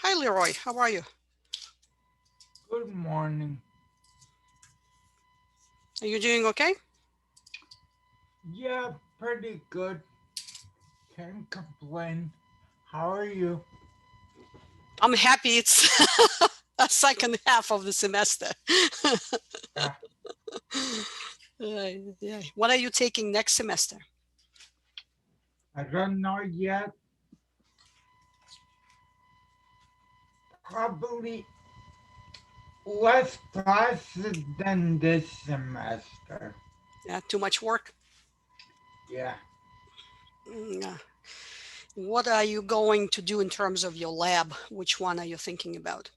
Hi, Leroy. How are you? Good morning. Are you doing okay? Yeah, pretty good. Can't complain. How are you? I'm happy it's a second half of the semester. Yeah, Yeah. What are you taking next semester? I don't know yet. Probably less classes than this semester. Yeah, too much work? Yeah, Yeah. What are you going to do in terms of your lab? Which one are you thinking about?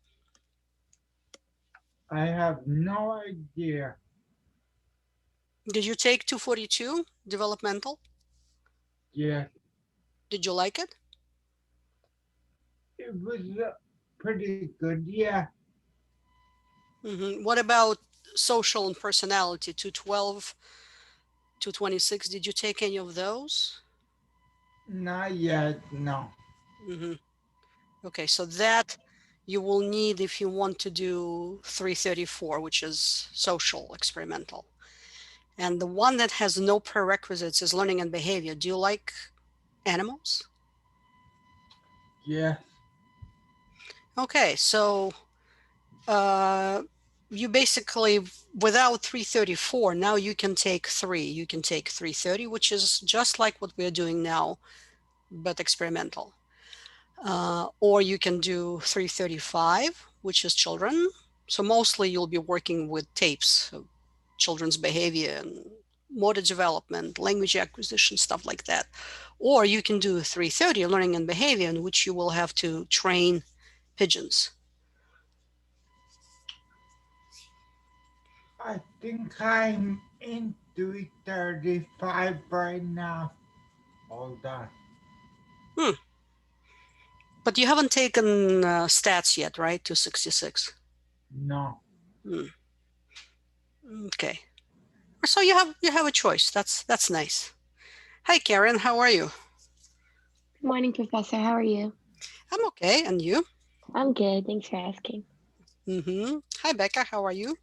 I have no idea. Did you take 242 developmental? Yeah, Did you like it? it was pretty good. Yeah, What about social and personality, 212, 226? Did you take any of those? not yet. No. hmm Okay, so that you will need if you want to do 334, which is social experimental. And the one that has no prerequisites is learning and behavior. Do you like animals? Yes. Okay, so uh, you basically, without 334, now you can take three. You can take 330, which is just like what we're doing now, but experimental. Or you can do 335, which is children. So mostly you'll be working with tapes of children's behavior and motor development, language acquisition, stuff like that. Or you can do 330, learning and behavior, in which you will have to train pigeons. I think I'm in 335 right now. Hold on. Hmm. But you haven't taken stats yet, right? 266. No. Hmm. Okay. So you have a choice. That's nice. Hi, Karen. How are you? Good morning, Professor. How are you? I'm okay. And you? I'm good. Thanks for asking. Hi, Becca. How are you?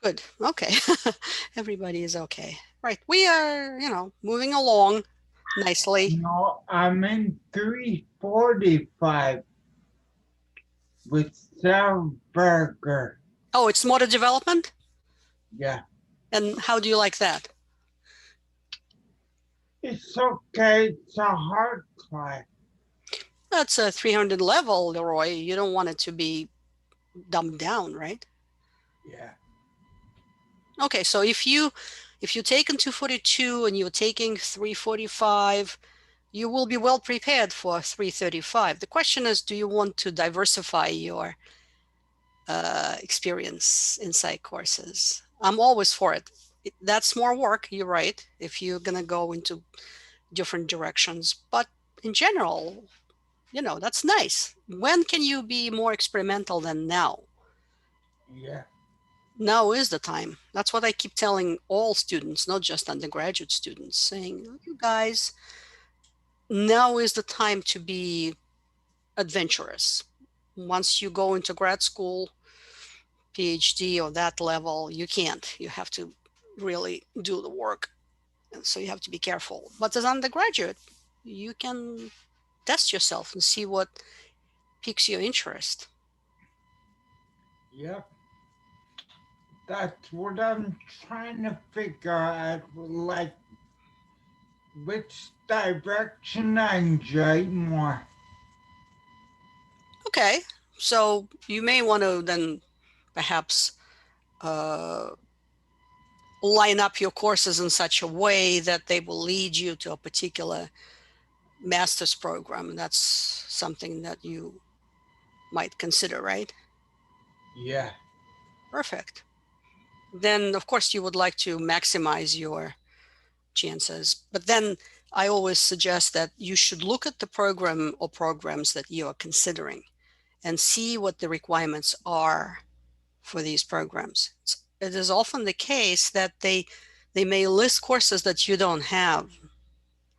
Good. Okay. Everybody is okay. Right. We are, moving along nicely. No, I'm in 345 with Sarah Burger. Oh, it's motor development? Yeah, And how do you like that? it's okay. It's a hard class. That's a 300 level, Leroy. You don't want it to be dumbed down, right? Yeah, Okay, so if you taken 242 and you're taking 345, you will be well prepared for 335. The question is, do you want to diversify your experience in psych courses? I'm always for it. That's more work, you're right, if you're going to go into different directions. But in general, that's nice. When can you be more experimental than now? yeah, Now is the time. That's what I keep telling all students, not just undergraduate students, saying, you guys, now is the time to be adventurous. Once you go into grad school, PhD or that level, you can't. You have to really do the work. And so you have to be careful. But as undergraduate, you can test yourself and see what piques your interest. yep. That's what I'm trying to figure out. Like, which direction I enjoy more. Okay. So you may want to then perhaps uh, line up your courses in such a way that they will lead you to a particular master's program. That's something that you might consider, right? Yeah, Perfect. Then, of course, you would like to maximize your chances. But then I always suggest that you should look at the program or programs that you are considering and see what the requirements are for these programs. It is often the case that they may list courses that you don't have.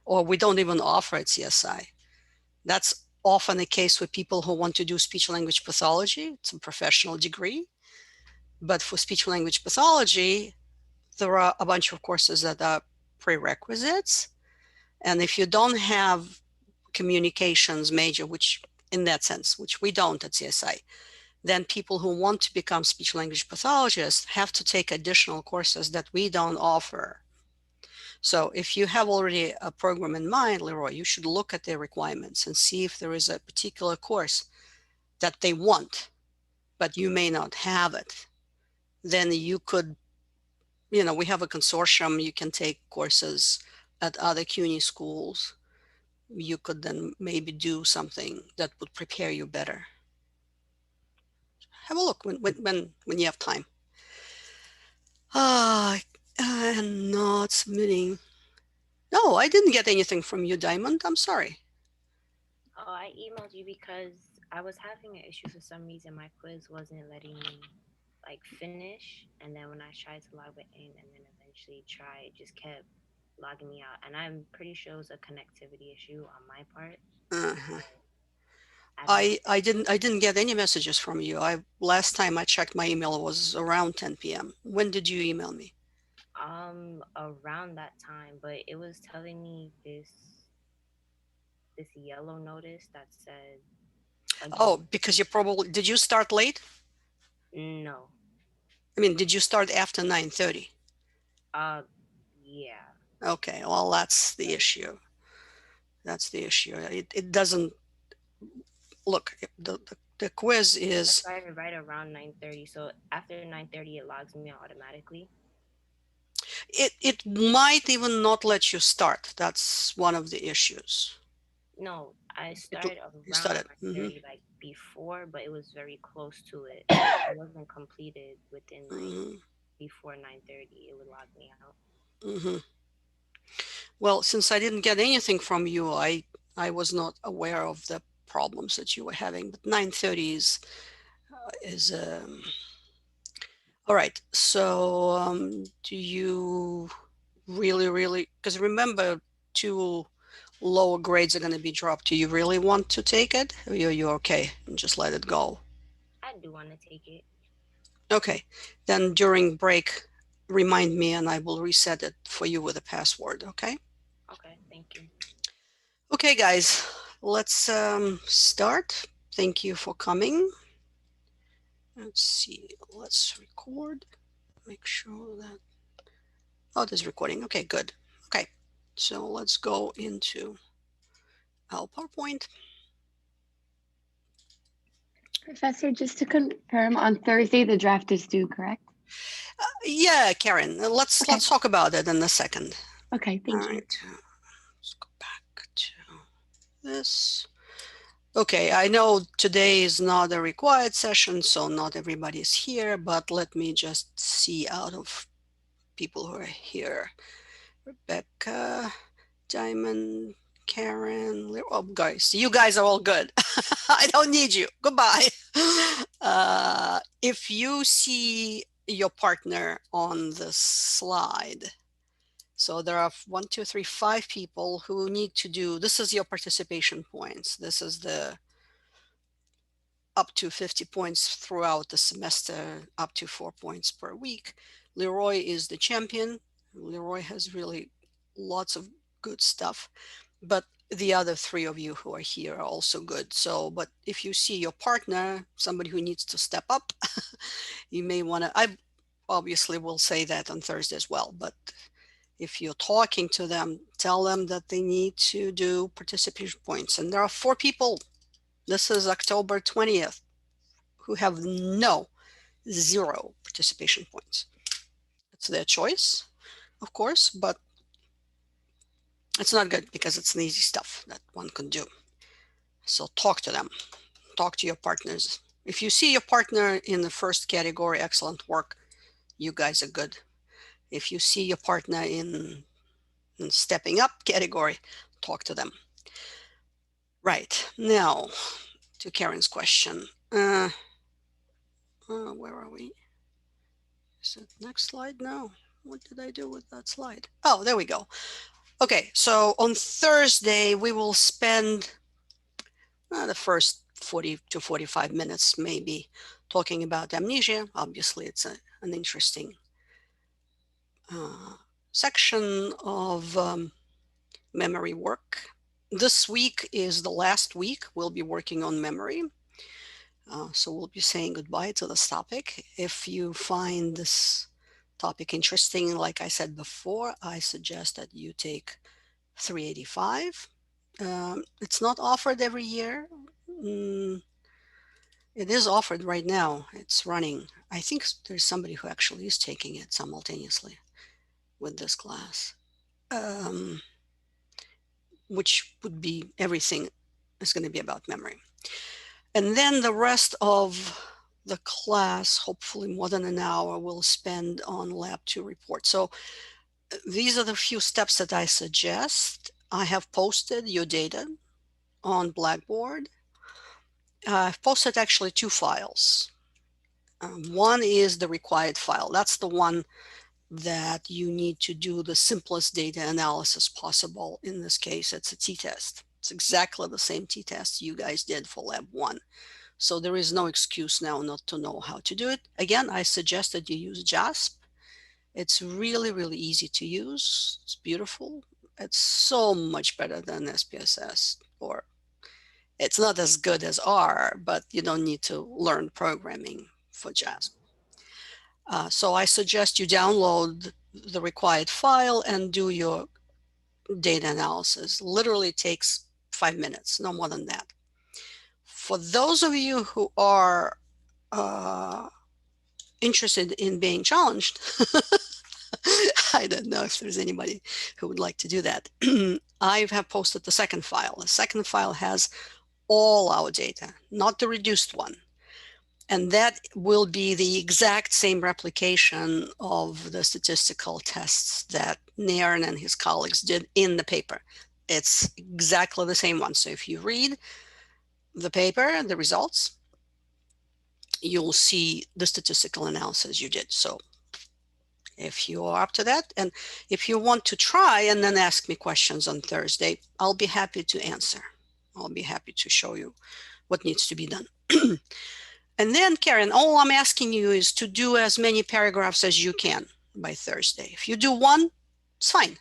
or we don't even offer at CSI. That's often the case with people who want to do speech language pathology. It's a professional degree. But for speech language pathology, there are a bunch of courses that are prerequisites. And if you don't have communications major, which in that sense, which we don't at CSI, then people who want to become speech language pathologists have to take additional courses that we don't offer. So if you have already a program in mind, Leroy, you should look at their requirements and see if there is a particular course that they want, but you may not have it. Then you could, we have a consortium, you can take courses at other CUNY schools. You could then maybe do something that would prepare you better. Have a look when you have time. And not submitting. No, I didn't get anything from you, Diamond. I'm sorry. Oh, I emailed you because I was having an issue for some reason. My quiz wasn't letting me like finish, and then when I tried to log it in and then eventually try, it just kept logging me out. And I'm pretty sure it was a connectivity issue on my part. Uh-huh. I don't know. I didn't get any messages from you. I last time I checked my email was around 10 p.m. When did you email me? Around that time, but it was telling me this yellow notice that said again. Oh, because you probably did you start late? No. I mean, did you start after 9:30? Uh, yeah. Okay, well that's the issue. That's the issue. It doesn't look the quiz I is started right around 9:30. So after 9:30, it logs me out automatically. it might even not let you start. That's one of the issues. No, I It started you around started. 9:30, like before, but it was very close to it. So if it wasn't completed within like Hmm. before 9:30, it would log me out. Hmm. Well, since I didn't get anything from you, I was not aware of the problems that you were having. But 9:30 is all right. So do you really because remember two lower grades are going to be dropped. Do you really want to take it? Or you okay and just let it go? I do want to take it. Okay. Then during break, remind me and I will reset it for you with a password. Okay. Okay, thank you. Okay, guys, let's start. Thank you for coming. Let's see. Let's record. Make sure that. Oh, there's recording. Okay, good. Okay. So let's go into our PowerPoint. Professor, just to confirm, on Thursday the draft is due, correct? Yeah, Karen, let's Okay. talk about it in a second. Okay, All thank you. right. Let's go back to this. Okay, I know today is not a required session, so not everybody is here, but let me just see out of people who are here. Rebecca, Diamond, Karen, oh, guys, you guys are all good. I don't need you. Goodbye. If you see your partner on the slide, so there are 5 people who need to do, this is your participation points. This is the up to 50 points throughout the semester, up to 4 points per week. Leroy is the champion. Leroy has really lots of good stuff, but the other 3 of you who are here are also good. So, but if you see your partner, somebody who needs to step up, you may want to, I obviously will say that on Thursday as well, but if you're talking to them, tell them that they need to do participation points. And there are 4 people. This is October 20th who have zero participation points. It's their choice, of course, but it's not good because it's an easy stuff that one can do. So talk to them, talk to your partners. If you see your partner in the first category, excellent work, you guys are good. If you see your partner in stepping up category, talk to them. Right, now to Karen's question. Where are we? Is it next slide? No. What did I do with that slide? Oh, there we go. Okay, so on Thursday, we will spend the first 40 to 45 minutes maybe talking about amnesia. Obviously, it's an interesting section of memory work. This week is the last week we'll be working on memory. So we'll be saying goodbye to this topic. If you find this topic interesting, like I said before, I suggest that you take 385. It's not offered every year. Mm, it is offered right now. It's running. I think there's somebody who actually is taking it simultaneously with this class, which would be everything is going to be about memory. And then the rest of the class, hopefully more than an hour, we'll spend on lab 2 report. So these are the few steps that I suggest. I have posted your data on Blackboard. I've posted actually 2 files. One is the required file. That's the one that you need to do the simplest data analysis possible. In this case, it's a t-test. It's exactly the same t-test you guys did for lab 1. So there is no excuse now not to know how to do it. Again, I suggest that you use JASP. It's really, really easy to use. It's beautiful. It's so much better than SPSS, or it's not as good as R, but you don't need to learn programming for JASP. So I suggest you download the required file and do your data analysis. Literally takes 5 minutes, no more than that. For those of you who are interested in being challenged, I don't know if there's anybody who would like to do that. I have posted the second file. The second file has all our data, not the reduced one. And that will be the exact same replication of the statistical tests that Nairn and his colleagues did in the paper. It's exactly the same one. So if you read the paper, the results, you'll see the statistical analysis you did. So if you are up to that, and if you want to try and then ask me questions on Thursday, I'll be happy to answer. I'll be happy to show you what needs to be done. And then, Karen, all I'm asking you is to do as many paragraphs as you can by Thursday. If you do 1, it's fine.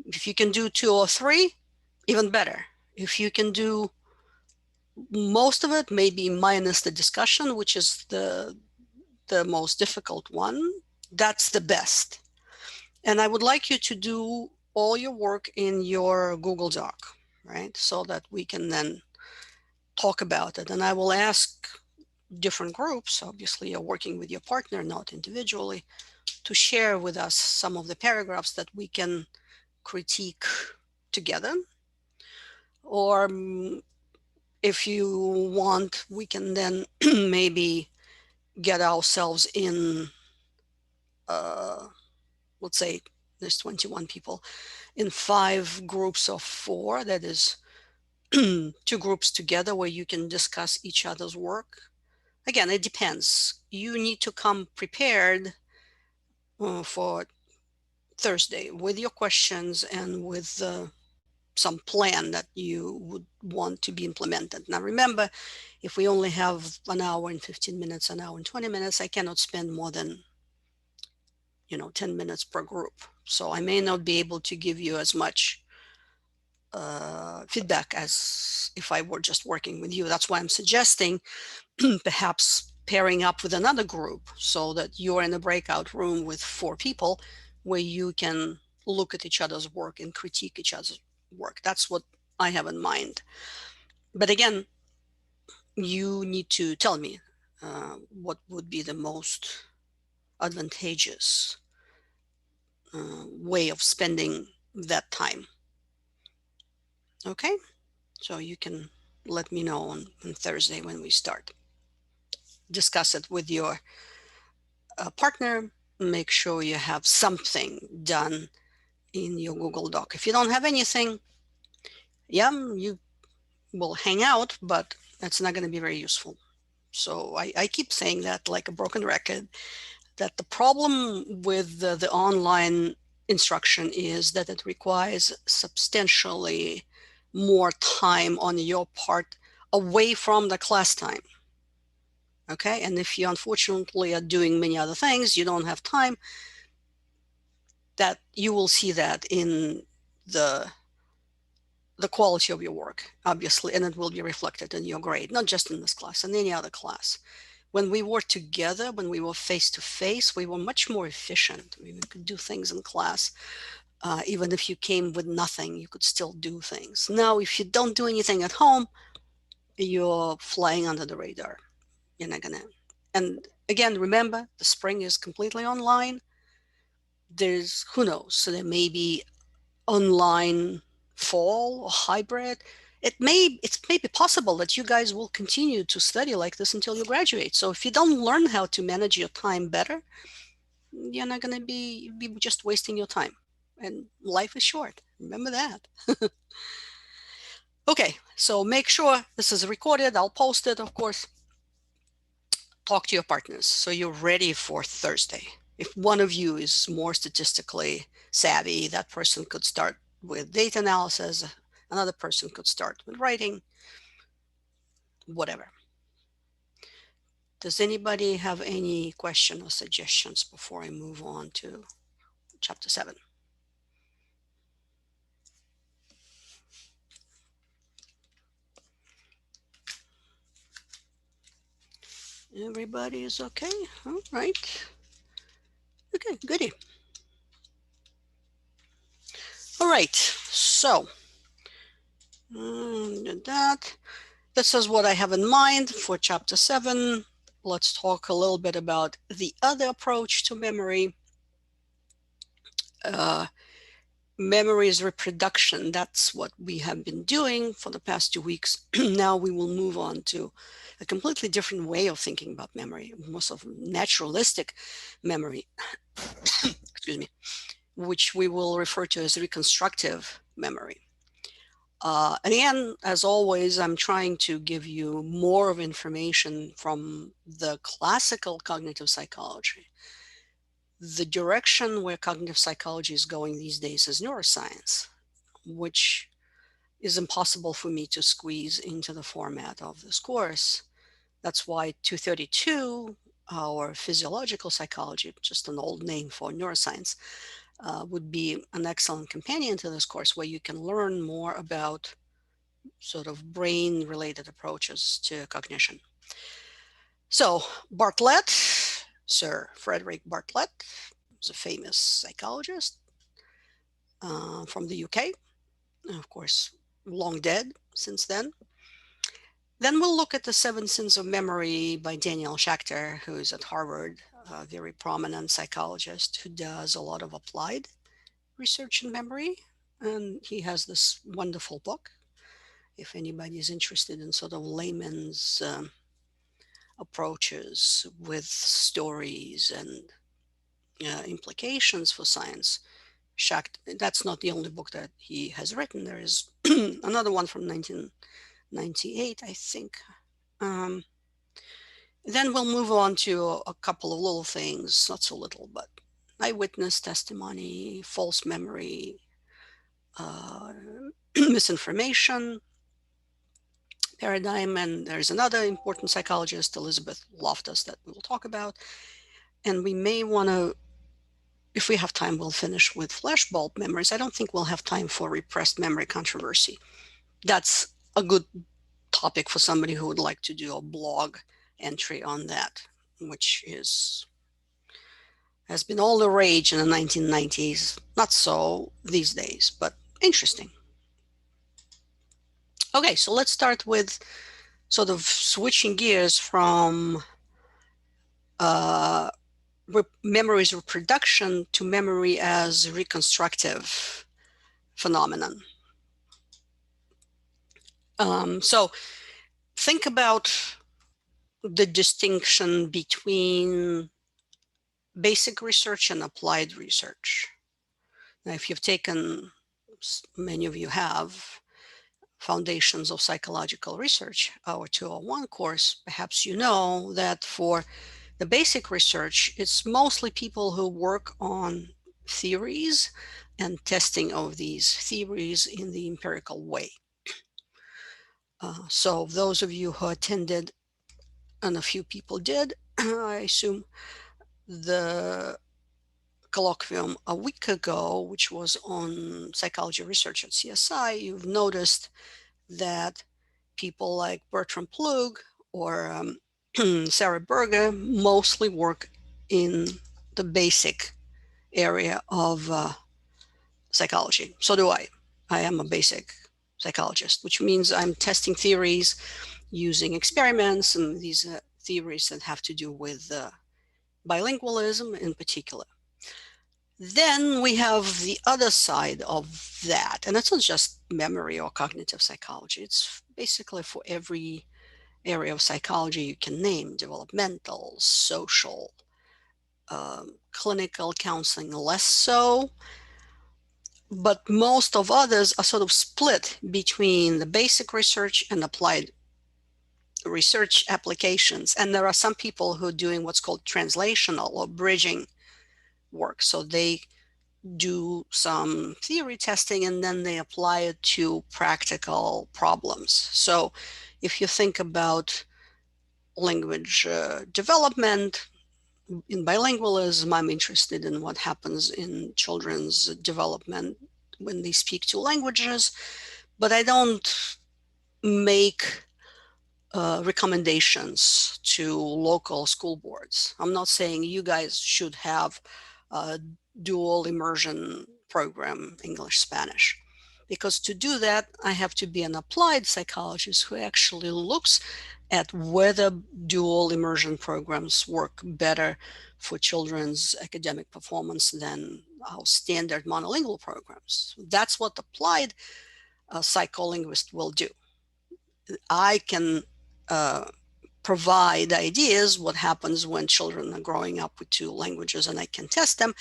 If you can do 2 or 3, even better. If you can do most of it, maybe minus the discussion, which is the most difficult one, that's the best. And I would like you to do all your work in your Google Doc, right? So that we can then talk about it. And I will ask different groups, obviously you're working with your partner, not individually, to share with us some of the paragraphs that we can critique together. Or if you want, we can then maybe get ourselves in, let's say there's 21 people, in 5 groups of 4, that is 2 groups together where you can discuss each other's work. Again, it depends. You need to come prepared for Thursday with your questions and with some plan that you would want to be implemented. Now, remember, if we only have an hour and 15 minutes, an hour and 20 minutes, I cannot spend more than 10 minutes per group. So I may not be able to give you as much feedback as if I were just working with you. That's why I'm suggesting perhaps pairing up with another group so that you're in a breakout room with 4 people where you can look at each other's work and critique each other's work. That's what I have in mind. But again, you need to tell me what would be the most advantageous way of spending that time. Okay, so you can let me know on Thursday when we start. Discuss it with your partner. Make sure you have something done in your Google Doc. If you don't have anything, yeah, you will hang out, but that's not going to be very useful. So I keep saying that like a broken record, that the problem with the online instruction is that it requires substantially more time on your part away from the class time. Okay, and if you unfortunately are doing many other things, you don't have time, that you will see that in the quality of your work, obviously, and it will be reflected in your grade, not just in this class, in any other class. When we were together, when we were face to face, we were much more efficient. We could do things in class. Even if you came with nothing, you could still do things. Now, if you don't do anything at home, you're flying under the radar. You're not gonna. And again, remember, the spring is completely online. There's, who knows, so there may be online fall or hybrid. It's maybe possible that you guys will continue to study like this until you graduate. So if you don't learn how to manage your time better, you're not going to be just wasting your time. And life is short. Remember that. Okay, so make sure this is recorded. I'll post it, of course. Talk to your partners so you're ready for Thursday. If one of you is more statistically savvy, that person could start with data analysis, another person could start with writing, whatever. Does anybody have any question or suggestions before I move on to chapter 7? Everybody is okay? All right. Okay, goody. All right, so that. This is what I have in mind for chapter 7. Let's talk a little bit about the other approach to memory. Memory's reproduction. That's what we have been doing for the past 2 weeks. Now we will move on to a completely different way of thinking about memory, more of naturalistic memory, excuse me, which we will refer to as reconstructive memory. And again, as always, I'm trying to give you more of information from the classical cognitive psychology. The direction where cognitive psychology is going these days is neuroscience, which is impossible for me to squeeze into the format of this course. That's why 232, our physiological psychology, just an old name for neuroscience, would be an excellent companion to this course where you can learn more about sort of brain-related approaches to cognition. So Bartlett, Sir Frederick Bartlett, is a famous psychologist from the UK, of course, long dead since then. Then we'll look at the 7 Sins of Memory by Daniel Schacter, who is at Harvard, a very prominent psychologist who does a lot of applied research in memory. And he has this wonderful book. If anybody is interested in sort of layman's approaches with stories and implications for science, that's not the only book that he has written. There is another one from 1998, I think. Then we'll move on to a couple of little things, not so little, but eyewitness testimony, false memory, misinformation paradigm. And there's another important psychologist, Elizabeth Loftus, that we'll talk about. And we may want to, if we have time, we'll finish with flashbulb memories. I don't think we'll have time for repressed memory controversy. That's a good topic for somebody who would like to do a blog entry on that, which has been all the rage in the 1990s. Not so these days, but interesting. Okay, so let's start with sort of switching gears from memory's reproduction to memory as reconstructive phenomenon. So think about the distinction between basic research and applied research. Now, if you've taken, many of you have, Foundations of Psychological Research, our 201 course, perhaps you know that for the basic research, it's mostly people who work on theories and testing of these theories in the empirical way. So those of you who attended, and a few people did, I assume, the colloquium a week ago, which was on psychology research at CSI, you've noticed that people like Bertram Plug or Sarah Berger mostly work in the basic area of psychology. So do I. I am a basic psychologist, which means I'm testing theories using experiments and these theories that have to do with bilingualism in particular. Then we have the other side of that, and it's not just memory or cognitive psychology. It's basically for every area of psychology you can name: developmental, social, clinical counseling, less so. But most of others are sort of split between the basic research and applied research applications. And there are some people who are doing what's called translational or bridging work. So they do some theory testing and then they apply it to practical problems. So if you think about language development in bilingualism, I'm interested in what happens in children's development when they speak two languages, but I don't make recommendations to local school boards. I'm not saying you guys should have a dual immersion program, English, Spanish, because to do that, I have to be an applied psychologist who actually looks at whether dual immersion programs work better for children's academic performance than our standard monolingual programs. That's what applied psycholinguist will do. I can provide ideas what happens when children are growing up with two languages, and I can test them,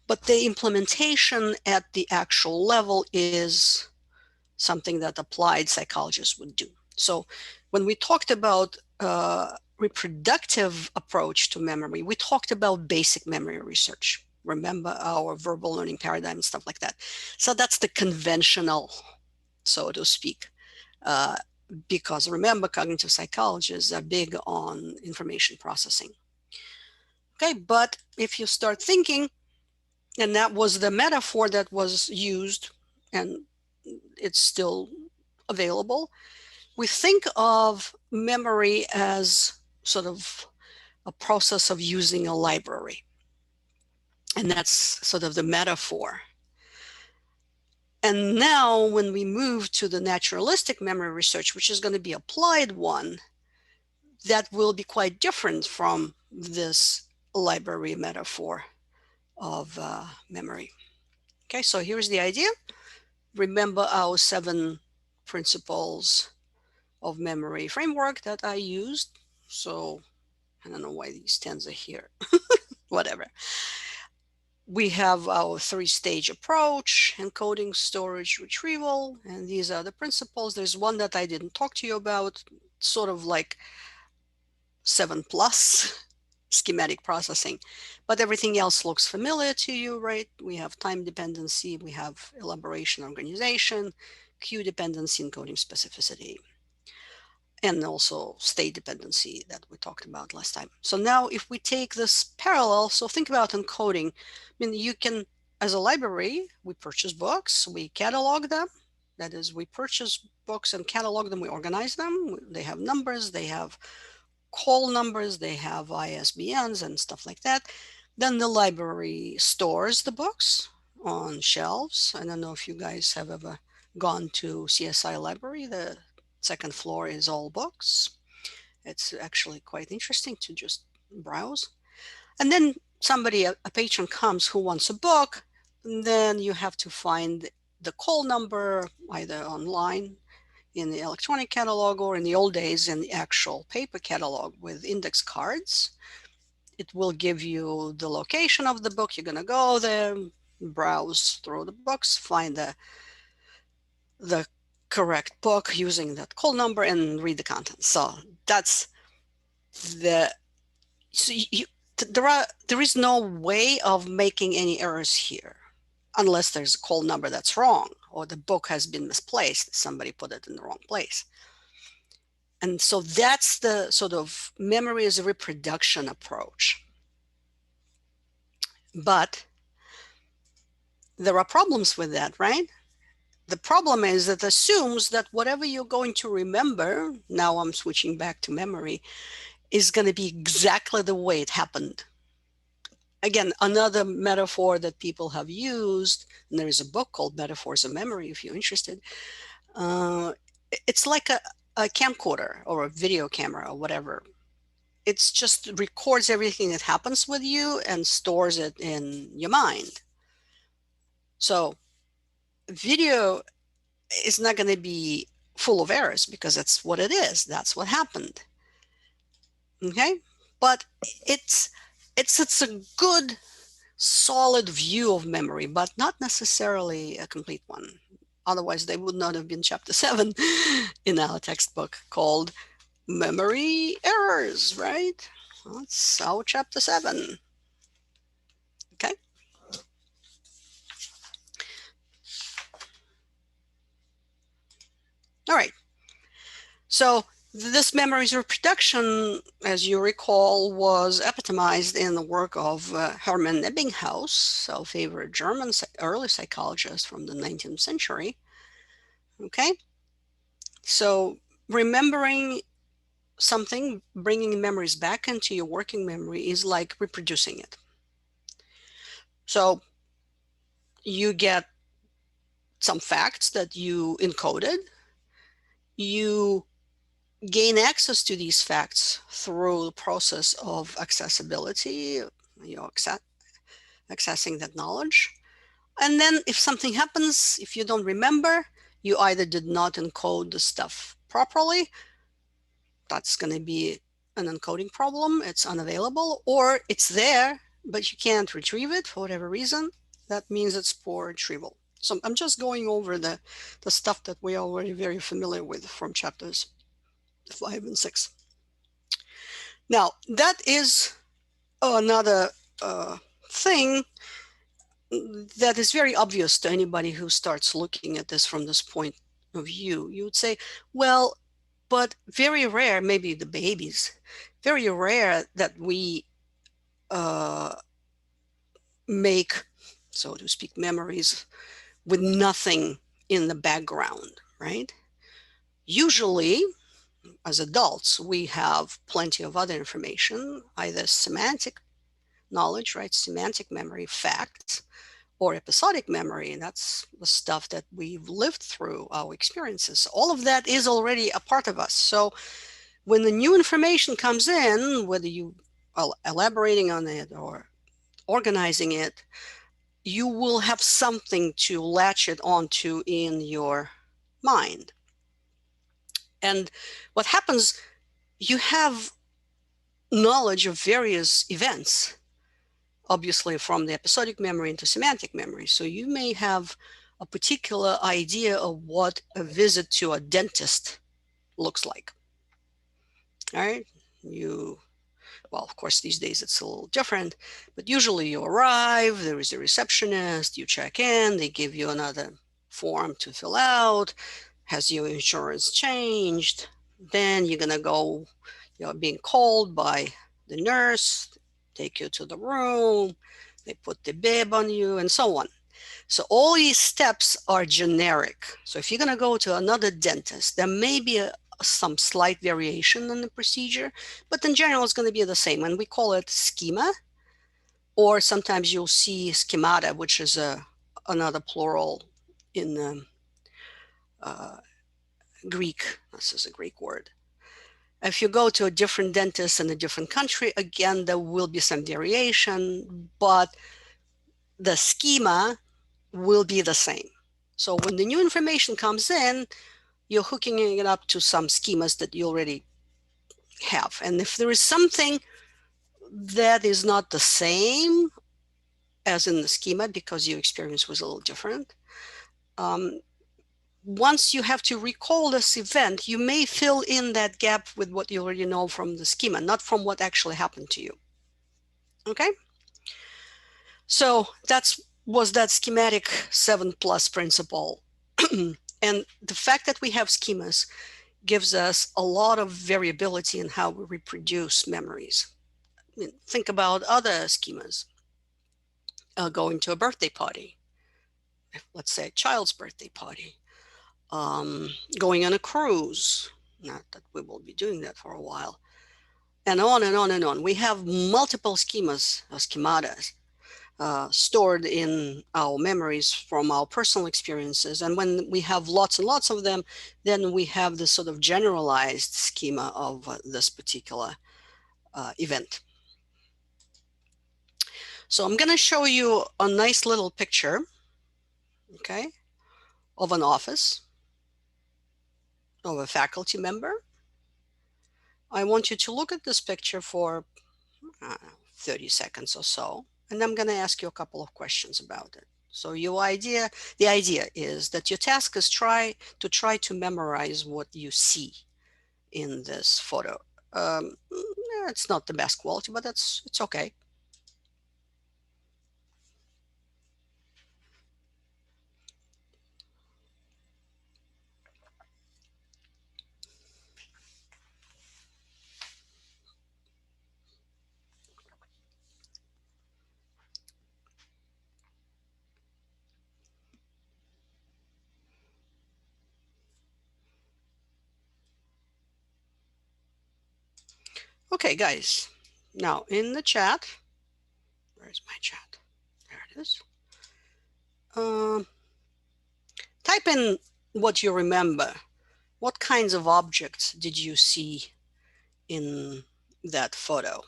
but the implementation at the actual level is something that applied psychologists would do. So when we talked about reproductive approach to memory, we talked about basic memory research. Remember our verbal learning paradigm and stuff like that. So that's the conventional, so to speak. Because remember, cognitive psychologists are big on information processing. Okay, but if you start thinking, and that was the metaphor that was used, and it's still available, we think of memory as sort of a process of using a library. And that's sort of the metaphor. And now when we move to the naturalistic memory research, which is going to be applied one, that will be quite different from this library metaphor of memory. Okay, so here's the idea. Remember our 7 principles of memory framework that I used. So I don't know why these 10s are here, whatever. We have our 3-stage approach: encoding, storage, retrieval, and these are the principles. There's one that I didn't talk to you about, sort of like 7 plus, schematic processing, but everything else looks familiar to you, right? We have time dependency, we have elaboration, organization, cue dependency, encoding specificity, and also state dependency that we talked about last time. So now if we take this parallel, so think about encoding. I mean, you can, as a library, we purchase books, we catalog them. That is, we purchase books and catalog them, we organize them. They have numbers, they have call numbers, they have ISBNs and stuff like that. Then the library stores the books on shelves. I don't know if you guys have ever gone to CSI library. The second floor is all books. It's actually quite interesting to just browse. And then somebody, a patron comes who wants a book, and then you have to find the call number either online in the electronic catalog or in the old days in the actual paper catalog with index cards. It will give you the location of the book. You're going to go there, browse through the books, find the correct book using that call number and read the contents. So that's the, so there is no way of making any errors here unless there's a call number that's wrong or the book has been misplaced. Somebody put it in the wrong place. And so that's the sort of memory as a reproduction approach. But there are problems with that, right? The problem is that it assumes that whatever you're going to remember, now I'm switching back to memory, is going to be exactly the way it happened. Again, another metaphor that people have used, and there is a book called Metaphors of Memory if you're interested. Uh, it's like a camcorder or a video camera or whatever. It's just records everything that happens with you and stores it in your mind. So video is not going to be full of errors because that's what it is. That's what happened. Okay, but it's a good solid view of memory, but not necessarily a complete one. Otherwise, they would not have been chapter 7 in our textbook called Memory Errors, right? That's our chapter 7. Okay. All right. So this memories reproduction, as you recall, was epitomized in the work of Hermann Ebbinghaus, our favorite German early psychologist from the 19th century. Okay. So remembering something, bringing memories back into your working memory is like reproducing it. So you get some facts that you encoded. You gain access to these facts through the process of accessibility, accessing that knowledge. And then if something happens, if you don't remember, you either did not encode the stuff properly, that's going to be an encoding problem, it's unavailable, or it's there, but you can't retrieve it for whatever reason. That means it's poor retrieval. So I'm just going over the stuff that we're already very familiar with from chapters 5 and 6. Now, that is another thing that is very obvious to anybody who starts looking at this from this point of view. You would say, well, but very rare, maybe the babies, very rare that we make, so to speak, memories with nothing in the background, right? Usually, as adults, we have plenty of other information, either semantic knowledge, right? Semantic memory, facts, or episodic memory. And that's the stuff that we've lived through, our experiences. All of that is already a part of us. So when the new information comes in, whether you are elaborating on it or organizing it, you will have something to latch it onto in your mind. And what happens, you have knowledge of various events, obviously from the episodic memory into semantic memory. So you may have a particular idea of what a visit to a dentist looks like. All right. Well, of course, these days it's a little different, but usually you arrive, there is a receptionist, you check in, they give you another form to fill out. Has your insurance changed? Then you're going to go, you're being called by the nurse, take you to the room, they put the bib on you, and so on. So all these steps are generic. So if you're going to go to another dentist, there may be some slight variation in the procedure, but in general, it's going to be the same. And we call it schema, or sometimes you'll see schemata, which is another plural in Greek. This is a Greek word. If you go to a different dentist in a different country, again, there will be some variation, but the schema will be the same. So when the new information comes in, you're hooking it up to some schemas that you already have. And if there is something that is not the same as in the schema because your experience was a little different, once you have to recall this event, you may fill in that gap with what you already know from the schema, not from what actually happened to you. Okay, so that's was that schematic 7+ principle. And the fact that we have schemas gives us a lot of variability in how we reproduce memories. I mean, think about other schemas. Going to a birthday party, let's say a child's birthday party, going on a cruise, not that we will be doing that for a while, and on and on and on. We have multiple schemas, schematas, stored in our memories from our personal experiences. And when we have lots and lots of them, then we have this sort of generalized schema of this particular event. So I'm going to show you a nice little picture, okay, of an office of a faculty member. I want you to look at this picture for 30 seconds or so, and I'm going to ask you a couple of questions about it. So the idea is that your task is try to memorize what you see in this photo. It's not the best quality, but it's okay. Okay, guys. Now in the chat, where's my chat? There it is. Type in what you remember. What kinds of objects did you see in that photo?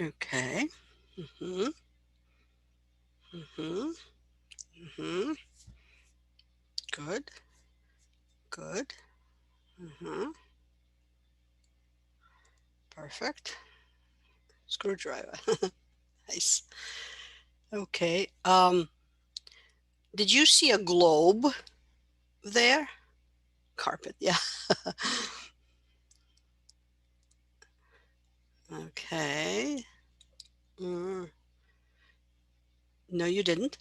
Okay. Mm-hmm. Mm-hmm. Mm-hmm. Good. Good. Mm-hmm. Perfect. Screwdriver. Nice. Okay. Did you see a globe there? Carpet, yeah. Okay. Mm, no, you didn't.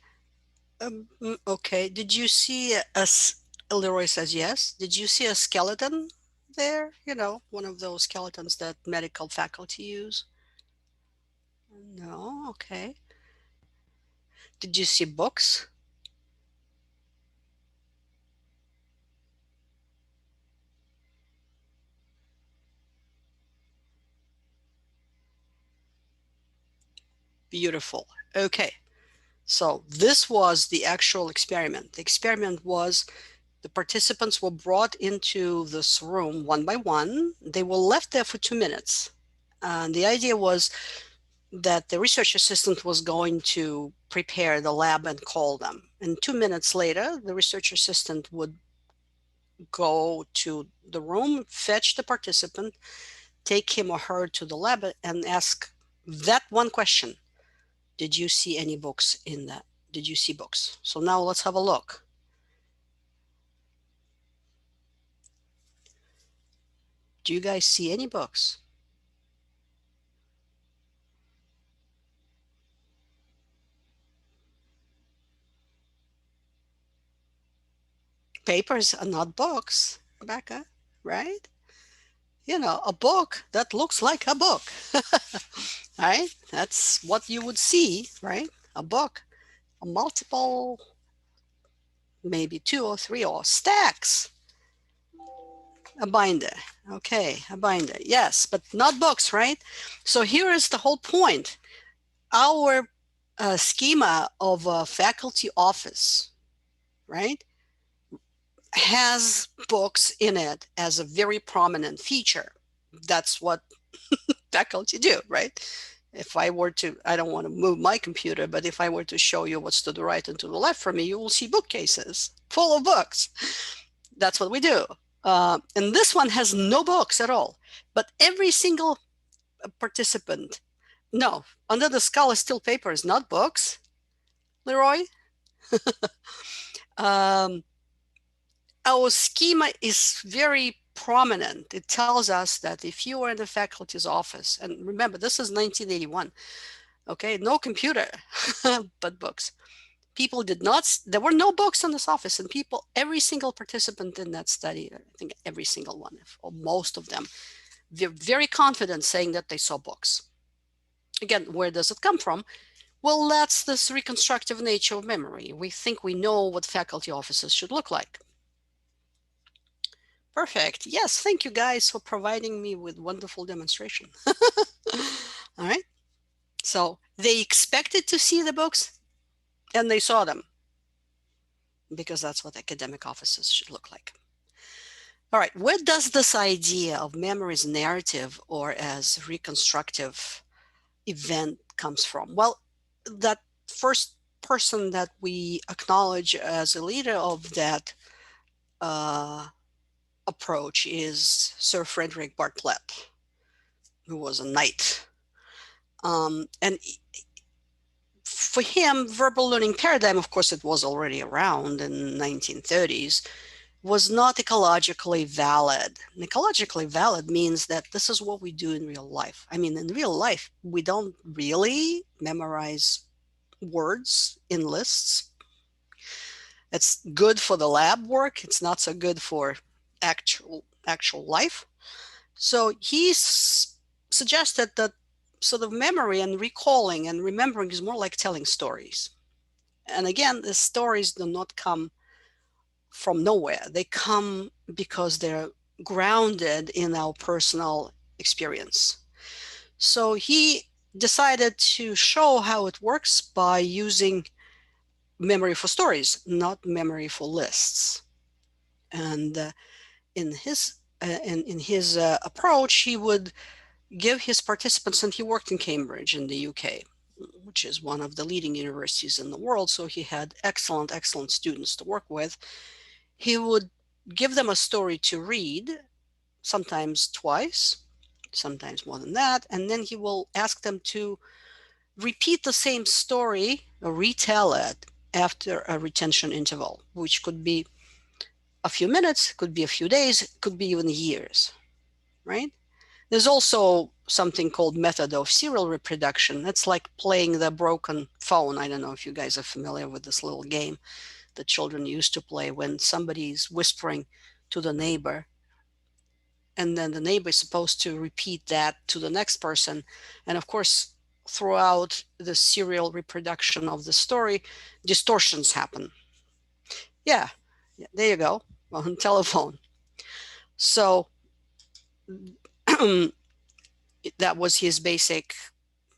Okay. Did you see Leroy says yes. Did you see a skeleton there? You know, one of those skeletons that medical faculty use? No, okay. Did you see books? Beautiful. Okay. So this was the actual experiment. The experiment was the participants were brought into this room one by one. They were left there for 2 minutes. And the idea was that the research assistant was going to prepare the lab and call them. And 2 minutes later, the research assistant would go to the room, fetch the participant, take him or her to the lab, and ask that one question. Did you see any books in that? Did you see books? So now let's have a look. Do you guys see any books? Papers are not books, Rebecca, right? You know, a book that looks like a book, right? That's what you would see, right? A book, a multiple, maybe 2 or 3 or stacks. A binder. Okay, a binder. Yes, but not books, right? So here is the whole point. Our schema of a faculty office, right, has books in it as a very prominent feature. That's what faculty do, right? If I were to, I don't want to move my computer, but if I were to show you what's to the right and to the left from me, you will see bookcases full of books. That's what we do. And this one has no books at all, but every single participant No, under the skull is still papers, not books, Leroy. Um, our schema is very prominent. It tells us that if you are in the faculty's office, and remember, this is 1981, okay, no computer, but books. People did not, there were no books in this office, and people, every single participant in that study, I think every single one, or most of them, they're very confident saying that they saw books. Again, where does it come from? Well, that's this reconstructive nature of memory. We think we know what faculty offices should look like. Perfect. Yes, thank you guys for providing me with wonderful demonstration. All right. So they expected to see the books and they saw them because that's what academic offices should look like. All right. Where does this idea of memory as narrative or as reconstructive event comes from? Well, that first person that we acknowledge as a leader of that approach is Sir Frederick Bartlett, who was a knight. And for him, verbal learning paradigm, of course, it was already around in 1930s, was not ecologically valid. And ecologically valid means that this is what we do in real life. I mean, in real life, we don't really memorize words in lists. It's good for the lab work. It's not so good for actual life. So he suggested that sort of memory and recalling and remembering is more like telling stories. And again, the stories do not come from nowhere. They come because they're grounded in our personal experience. So he decided to show how it works by using memory for stories, not memory for lists. And in his approach, he would give his participants, and he worked in Cambridge in the UK, which is one of the leading universities in the world. So he had excellent students to work with. He would give them a story to read, sometimes twice, sometimes more than that. And then he will ask them to repeat the same story or retell it after a retention interval, which could be a few minutes, could be a few days, could be even years, right? There's also something called method of serial reproduction. That's like playing the broken phone. I don't know if you guys are familiar with this little game that children used to play when somebody's whispering to the neighbor, and then the neighbor is supposed to repeat that to the next person. And of course, throughout the serial reproduction of the story, distortions happen. Yeah, there you go, on telephone. So that was his basic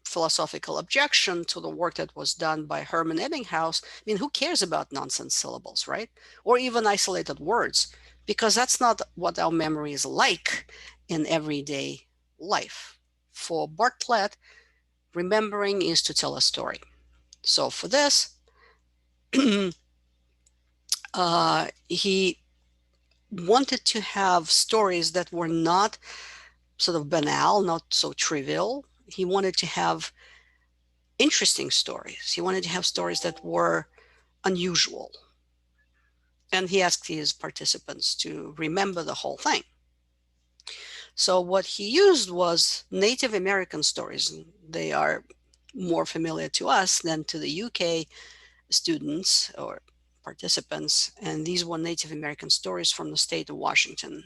philosophical objection to the work that was done by Herman Ebbinghaus. I mean, who cares about nonsense syllables, right? Or even isolated words, because that's not what our memory is like in everyday life. For Bartlett, remembering is to tell a story. So for this, he wanted to have stories that were not sort of banal, not so trivial. He wanted to have interesting stories. He wanted to have stories that were unusual. And he asked his participants to remember the whole thing. So what he used was Native American stories. They are more familiar to us than to the UK students or participants. And these were Native American stories from the state of Washington.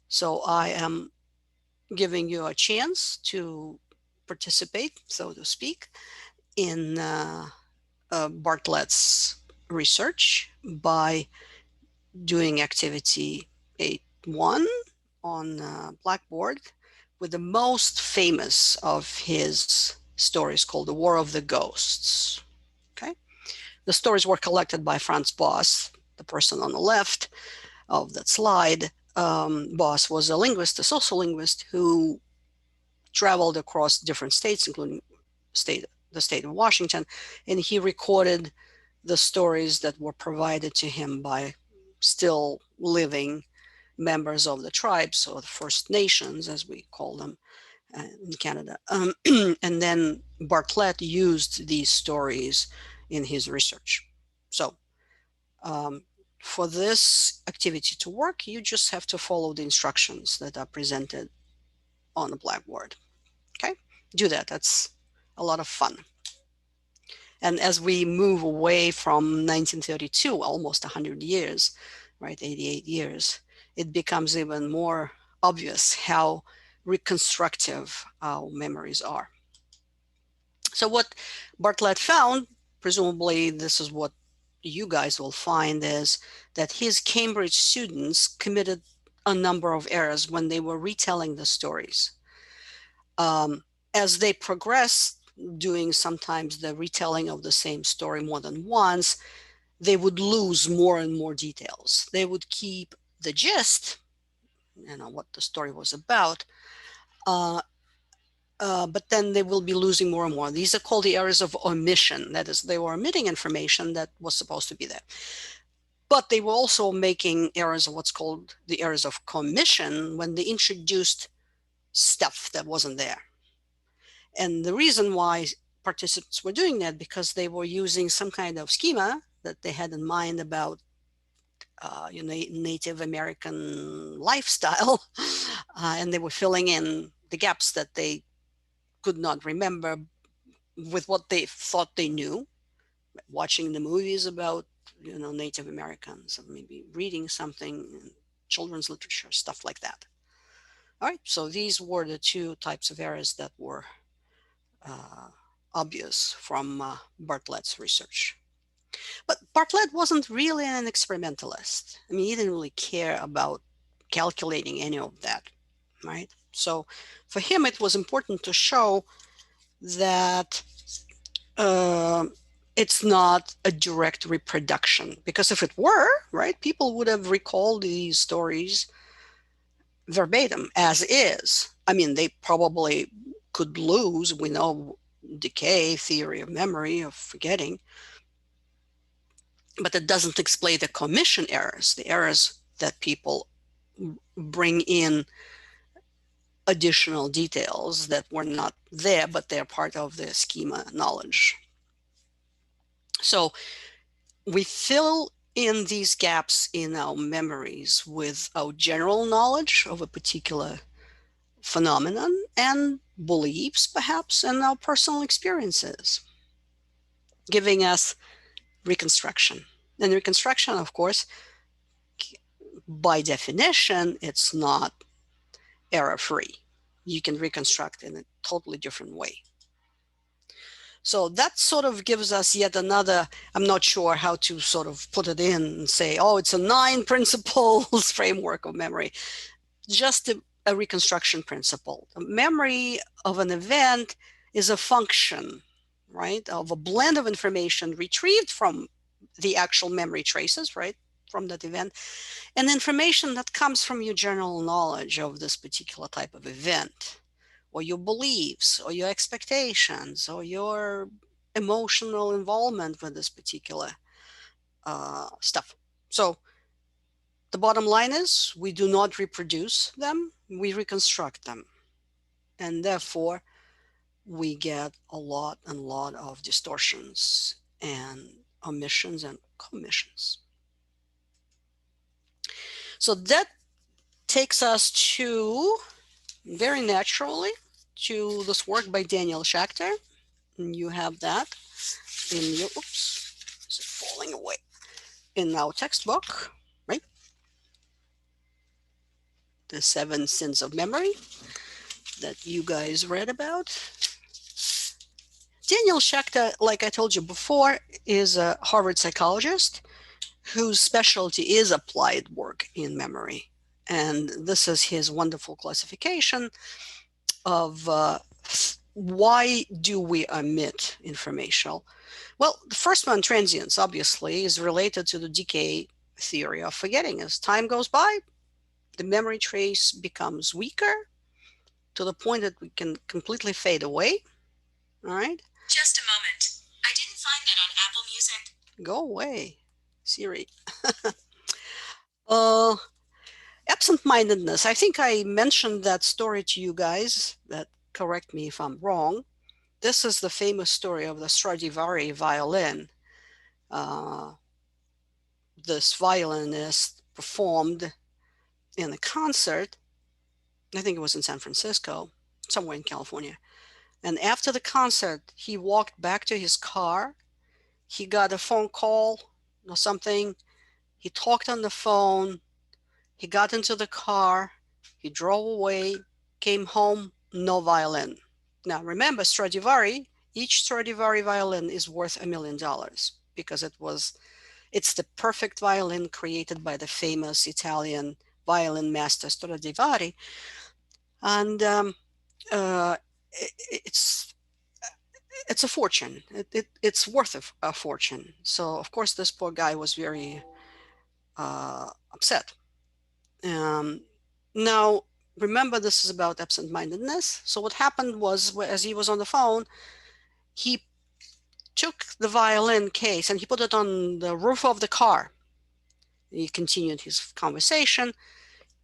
So I am giving you a chance to participate, so to speak, in Bartlett's research by doing activity 8.1 on Blackboard with the most famous of his stories called The War of the Ghosts. Okay, the stories were collected by Franz Boas, the person on the left of that slide. Boas was a linguist, a social linguist who traveled across different states, including the state of Washington, and he recorded the stories that were provided to him by still living members of the tribes, or the First Nations, as we call them. in Canada. And then Bartlett used these stories in his research. So um, for this activity to work, you just have to follow the instructions that are presented on the blackboard. Okay, do that. That's a lot of fun. And as we move away from 1932, almost 100 years, right, 88 years, it becomes even more obvious how reconstructive our memories are. So what Bartlett found, presumably this is what you guys will find, is that his Cambridge students committed a number of errors when they were retelling the stories. As they progressed, doing sometimes the retelling of the same story more than once, they would lose more and more details. They would keep the gist, what the story was about, uh, but then they will be losing more and more. These are called the errors of omission. That is, they were omitting information that was supposed to be there. But they were also making errors of what's called the errors of commission when they introduced stuff that wasn't there. And the reason why participants were doing that, because they were using some kind of schema that they had in mind about Native American lifestyle, and they were filling in the gaps that they could not remember with what they thought they knew, watching the movies about Native Americans, or maybe reading something in children's literature, stuff like that. All right, so these were the two types of errors that were uh, obvious from Bartlett's research. But Bartlett wasn't really an experimentalist. I mean, he didn't really care about calculating any of that, right? So for him, it was important to show that uh, it's not a direct reproduction, because if it were, right, people would have recalled these stories verbatim as is. I mean, they probably could lose, we know, decay, theory of memory, of forgetting, but it doesn't explain the commission errors, the errors that people bring in additional details that were not there, but they're part of the schema knowledge. So we fill in these gaps in our memories with our general knowledge of a particular phenomenon and beliefs, perhaps, and our personal experiences, giving us reconstruction. And reconstruction, of course, by definition, it's not error-free. You can reconstruct in a totally different way. So that sort of gives us yet another, I'm not sure how to sort of put it in and say, oh, it's a 9 principles framework of memory. Just a reconstruction principle. The memory of an event is a function, right, of a blend of information retrieved from the actual memory traces, right, from that event, and information that comes from your general knowledge of this particular type of event, or your beliefs, or your expectations, or your emotional involvement with this particular stuff. So the bottom line is we do not reproduce them, we reconstruct them. And therefore, we get a lot of distortions and omissions and commissions. So that takes us to, very naturally, to this work by Daniel Schachter. And you have that in your, oops, is it falling away? In our textbook, right? The 7 Sins of Memory that you guys read about. Daniel Schachter, like I told you before, is a Harvard psychologist whose specialty is applied work in memory. And this is his wonderful classification of why do we omit information? Well, the first one, transience, obviously, is related to the decay theory of forgetting. As time goes by, the memory trace becomes weaker to the point that we can completely fade away. All right. Just a moment. I didn't find that on Apple Music. Go away, Siri. Absent-mindedness. I think I mentioned that story to you guys, that correct me if I'm wrong. This is the famous story of the Stradivari violin. Uh, this violinist performed in a concert. I think it was in San Francisco, somewhere in California. And after the concert, he walked back to his car. He got a phone call or something. He talked on the phone. He got into the car. He drove away, came home, no violin. Now remember, Stradivari, each Stradivari violin is worth $1 million because it's the perfect violin created by the famous Italian violin master Stradivari. And uh, it's it's a fortune. It's worth a fortune. So of course this poor guy was very upset. Um, Now remember, this is about absent-mindedness. So what happened was, as he was on the phone, he took the violin case and he put it on the roof of the car. He continued his conversation,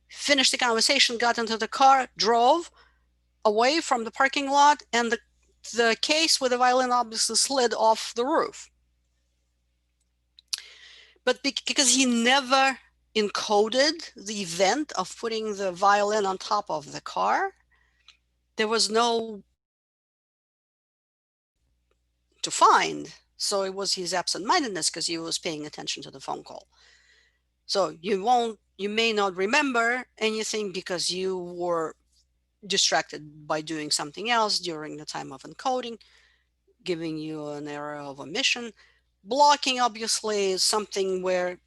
finished the conversation, got into the car, drove away from the parking lot, and the case with the violin obviously slid off the roof. But because he never encoded the event of putting the violin on top of the car, there was no to find. So it was his absent-mindedness because he was paying attention to the phone call. So you may not remember anything because you were distracted by doing something else during the time of encoding, giving you an error of omission. Blocking obviously is something where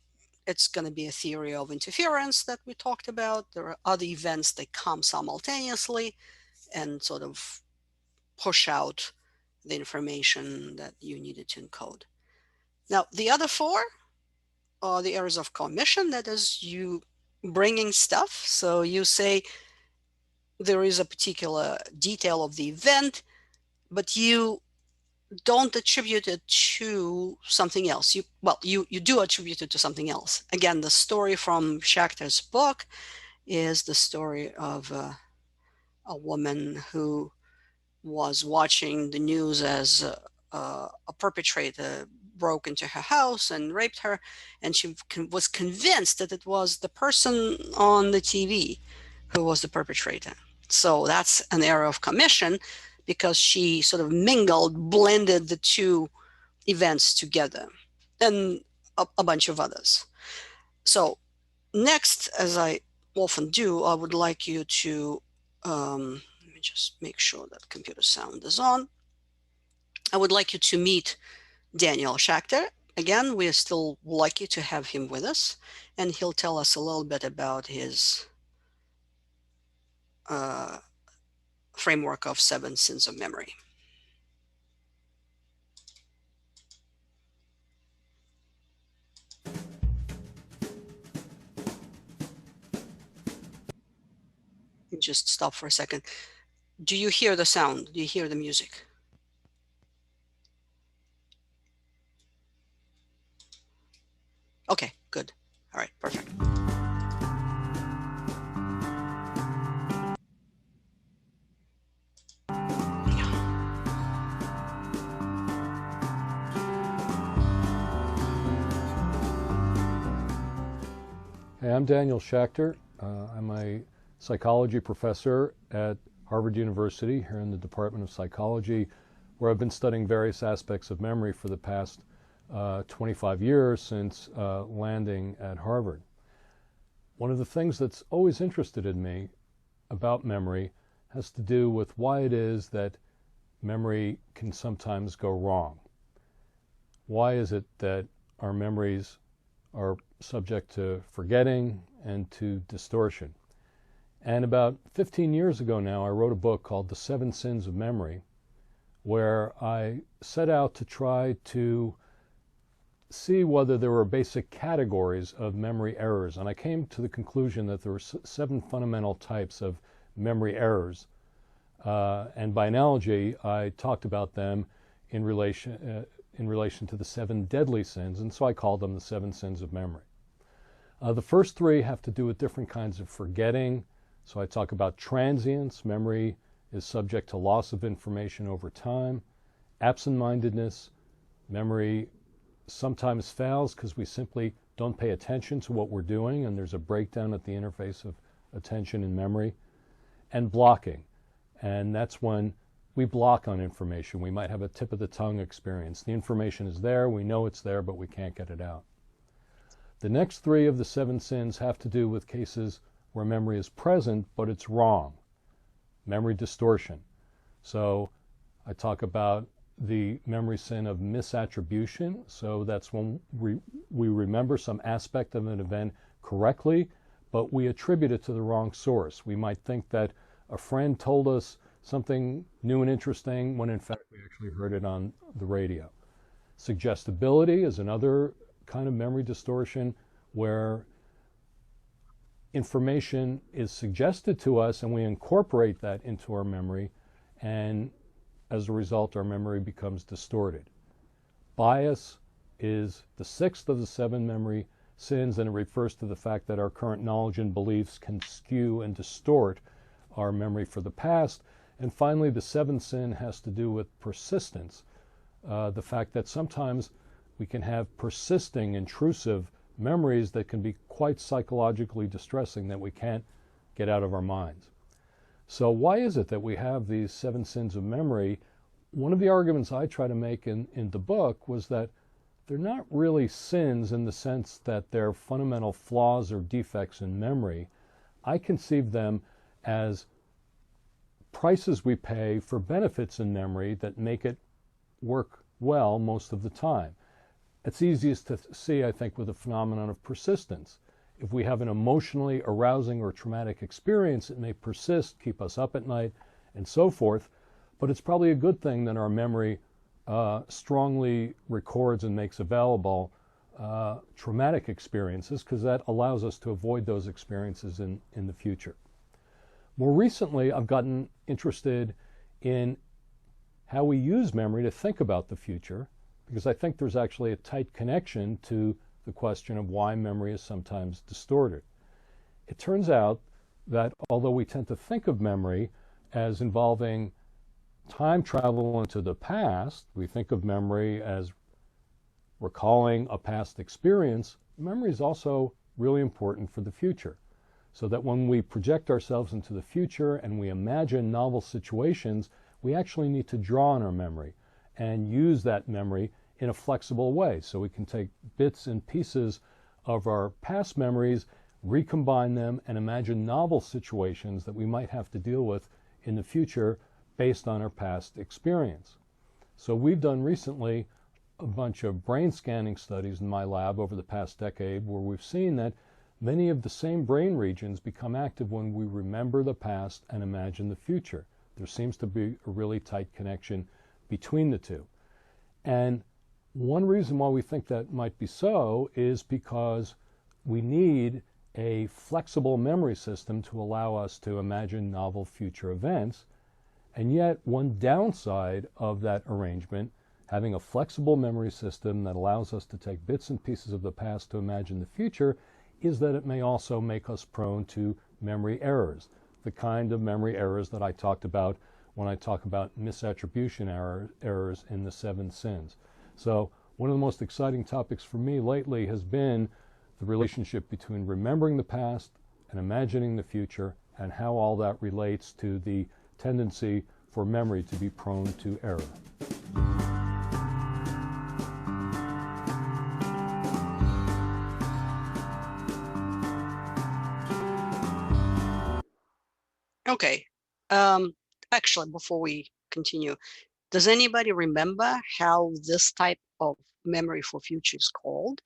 it's going to be a theory of interference that we talked about. There are other events that come simultaneously and sort of push out the information that you needed to encode. Now, the other four are the errors of commission. That is, you bringing stuff. So you say there is a particular detail of the event, but you don't attribute it to something else. You do attribute it to something else. Again, the story from Schachter's book is the story of a woman who was watching the news as a perpetrator broke into her house and raped her, and she was convinced that it was the person on the TV who was the perpetrator. So that's an error of commission because she sort of blended the two events together, and a bunch of others. So next, as I often do, I would like you to let me just make sure that computer sound is on. I would like you to meet Daniel Schachter. Again, we are still lucky to have him with us, and he'll tell us a little bit about his framework of 7 sins of memory. Just stop for a second. Do you hear the sound? Do you hear the music? Okay, good. All right, perfect. Hey, I'm Daniel Schachter. I'm a psychology professor at Harvard University here in the Department of Psychology, where I've been studying various aspects of memory for the past 25 years since landing at Harvard. One of the things that's always interested in me about memory has to do with why it is that memory can sometimes go wrong. Why is it that our memories are subject to forgetting and to distortion? And about 15 years ago now, I wrote a book called The 7 Sins of Memory, where I set out to try to see whether there were basic categories of memory errors. And I came to the conclusion that there were 7 fundamental types of memory errors. And by analogy, I talked about them in relation to the 7 deadly sins, and so I called them the 7 sins of memory. The first 3 have to do with different kinds of forgetting. So I talk about transience. Memory is subject to loss of information over time. Absent-mindedness, memory sometimes fails because we simply don't pay attention to what we're doing, and there's a breakdown at the interface of attention and memory. And blocking, and that's when we block on information. We might have a tip of the tongue experience. The information is there, we know it's there, but we can't get it out. The next three of the 7 sins have to do with cases where memory is present, but it's wrong. Memory distortion. So I talk about the memory sin of misattribution. So that's when we remember some aspect of an event correctly, but we attribute it to the wrong source. We might think that a friend told us something new and interesting when in fact we actually heard it on the radio. Suggestibility is another kind of memory distortion where information is suggested to us and we incorporate that into our memory, and as a result our memory becomes distorted. Bias is the 6th of the 7 memory sins, and it refers to the fact that our current knowledge and beliefs can skew and distort our memory for the past. And finally, the 7th sin has to do with persistence, the fact that sometimes we can have persisting, intrusive memories that can be quite psychologically distressing that we can't get out of our minds. So why is it that we have these 7 sins of memory? One of the arguments I try to make in the book was that they're not really sins in the sense that they're fundamental flaws or defects in memory. I conceive them as prices we pay for benefits in memory that make it work well most of the time. It's easiest to see, I think, with the phenomenon of persistence. If we have an emotionally arousing or traumatic experience, it may persist, keep us up at night, and so forth, but it's probably a good thing that our memory strongly records and makes available traumatic experiences, because that allows us to avoid those experiences in the future. More recently, I've gotten interested in how we use memory to think about the future, because I think there's actually a tight connection to the question of why memory is sometimes distorted. It turns out that although we tend to think of memory as involving time travel into the past, we think of memory as recalling a past experience, memory is also really important for the future. So that when we project ourselves into the future and we imagine novel situations, we actually need to draw on our memory and use that memory in a flexible way. So we can take bits and pieces of our past memories, recombine them, and imagine novel situations that we might have to deal with in the future based on our past experience. So we've done recently a bunch of brain scanning studies in my lab over the past decade where we've seen that many of the same brain regions become active when we remember the past and imagine the future. There seems to be a really tight connection between the two. And one reason why we think that might be so is because we need a flexible memory system to allow us to imagine novel future events. And yet, one downside of that arrangement, having a flexible memory system that allows us to take bits and pieces of the past to imagine the future, is that it may also make us prone to memory errors, the kind of memory errors that I talked about when I talk about misattribution errors in the 7 sins. So one of the most exciting topics for me lately has been the relationship between remembering the past and imagining the future, and how all that relates to the tendency for memory to be prone to error. Okay. Actually, before we continue, does anybody remember how this type of memory for future is called?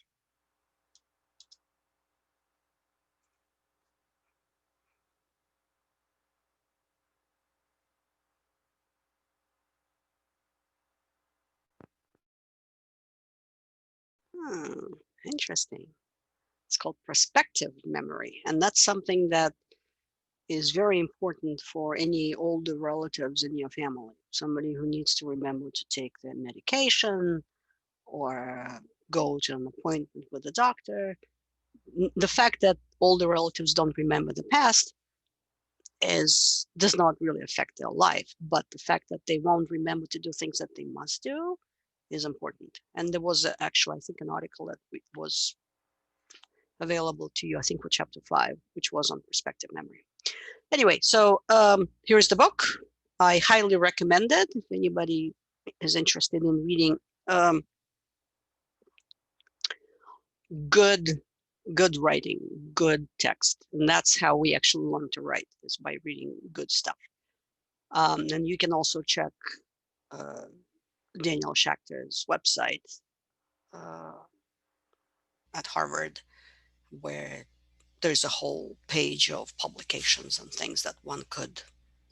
Hmm, interesting. It's called prospective memory, and that's something that is very important for any older relatives in your family. Somebody who needs to remember to take their medication or go to an appointment with the doctor. The fact that older relatives don't remember the past does not really affect their life, but the fact that they won't remember to do things that they must do is important. And there was actually, I think, an article that was available to you, I think, for chapter 5, which was on perspective memory. Anyway, so here's the book. I highly recommend it if anybody is interested in reading good writing, good text. And that's how we actually learn to write, is by reading good stuff. And you can also check Daniel Schachter's website at Harvard, where there's a whole page of publications and things that one could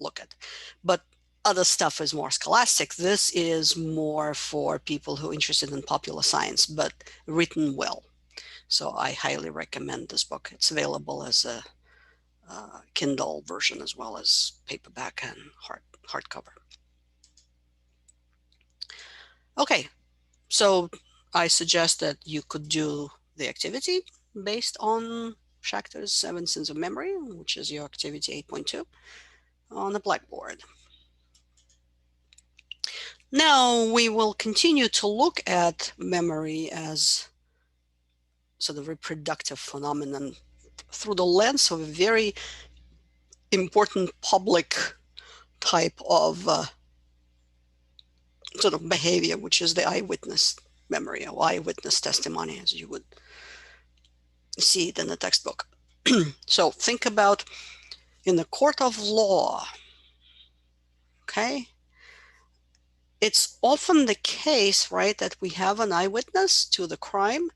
look at. But other stuff is more scholastic. This is more for people who are interested in popular science, but written well. So I highly recommend this book. It's available as a Kindle version as well as paperback and hardcover. Okay, so I suggest that you could do the activity based on Schachter's 7 Sins of Memory, which is your activity 8.2 on the blackboard. Now we will continue to look at memory as sort of reproductive phenomenon through the lens of a very important public type of sort of behavior, which is the eyewitness memory or eyewitness testimony, as you would see it in the textbook. So think about in the court of law, okay? It's often the case, right, that we have an eyewitness to the crime,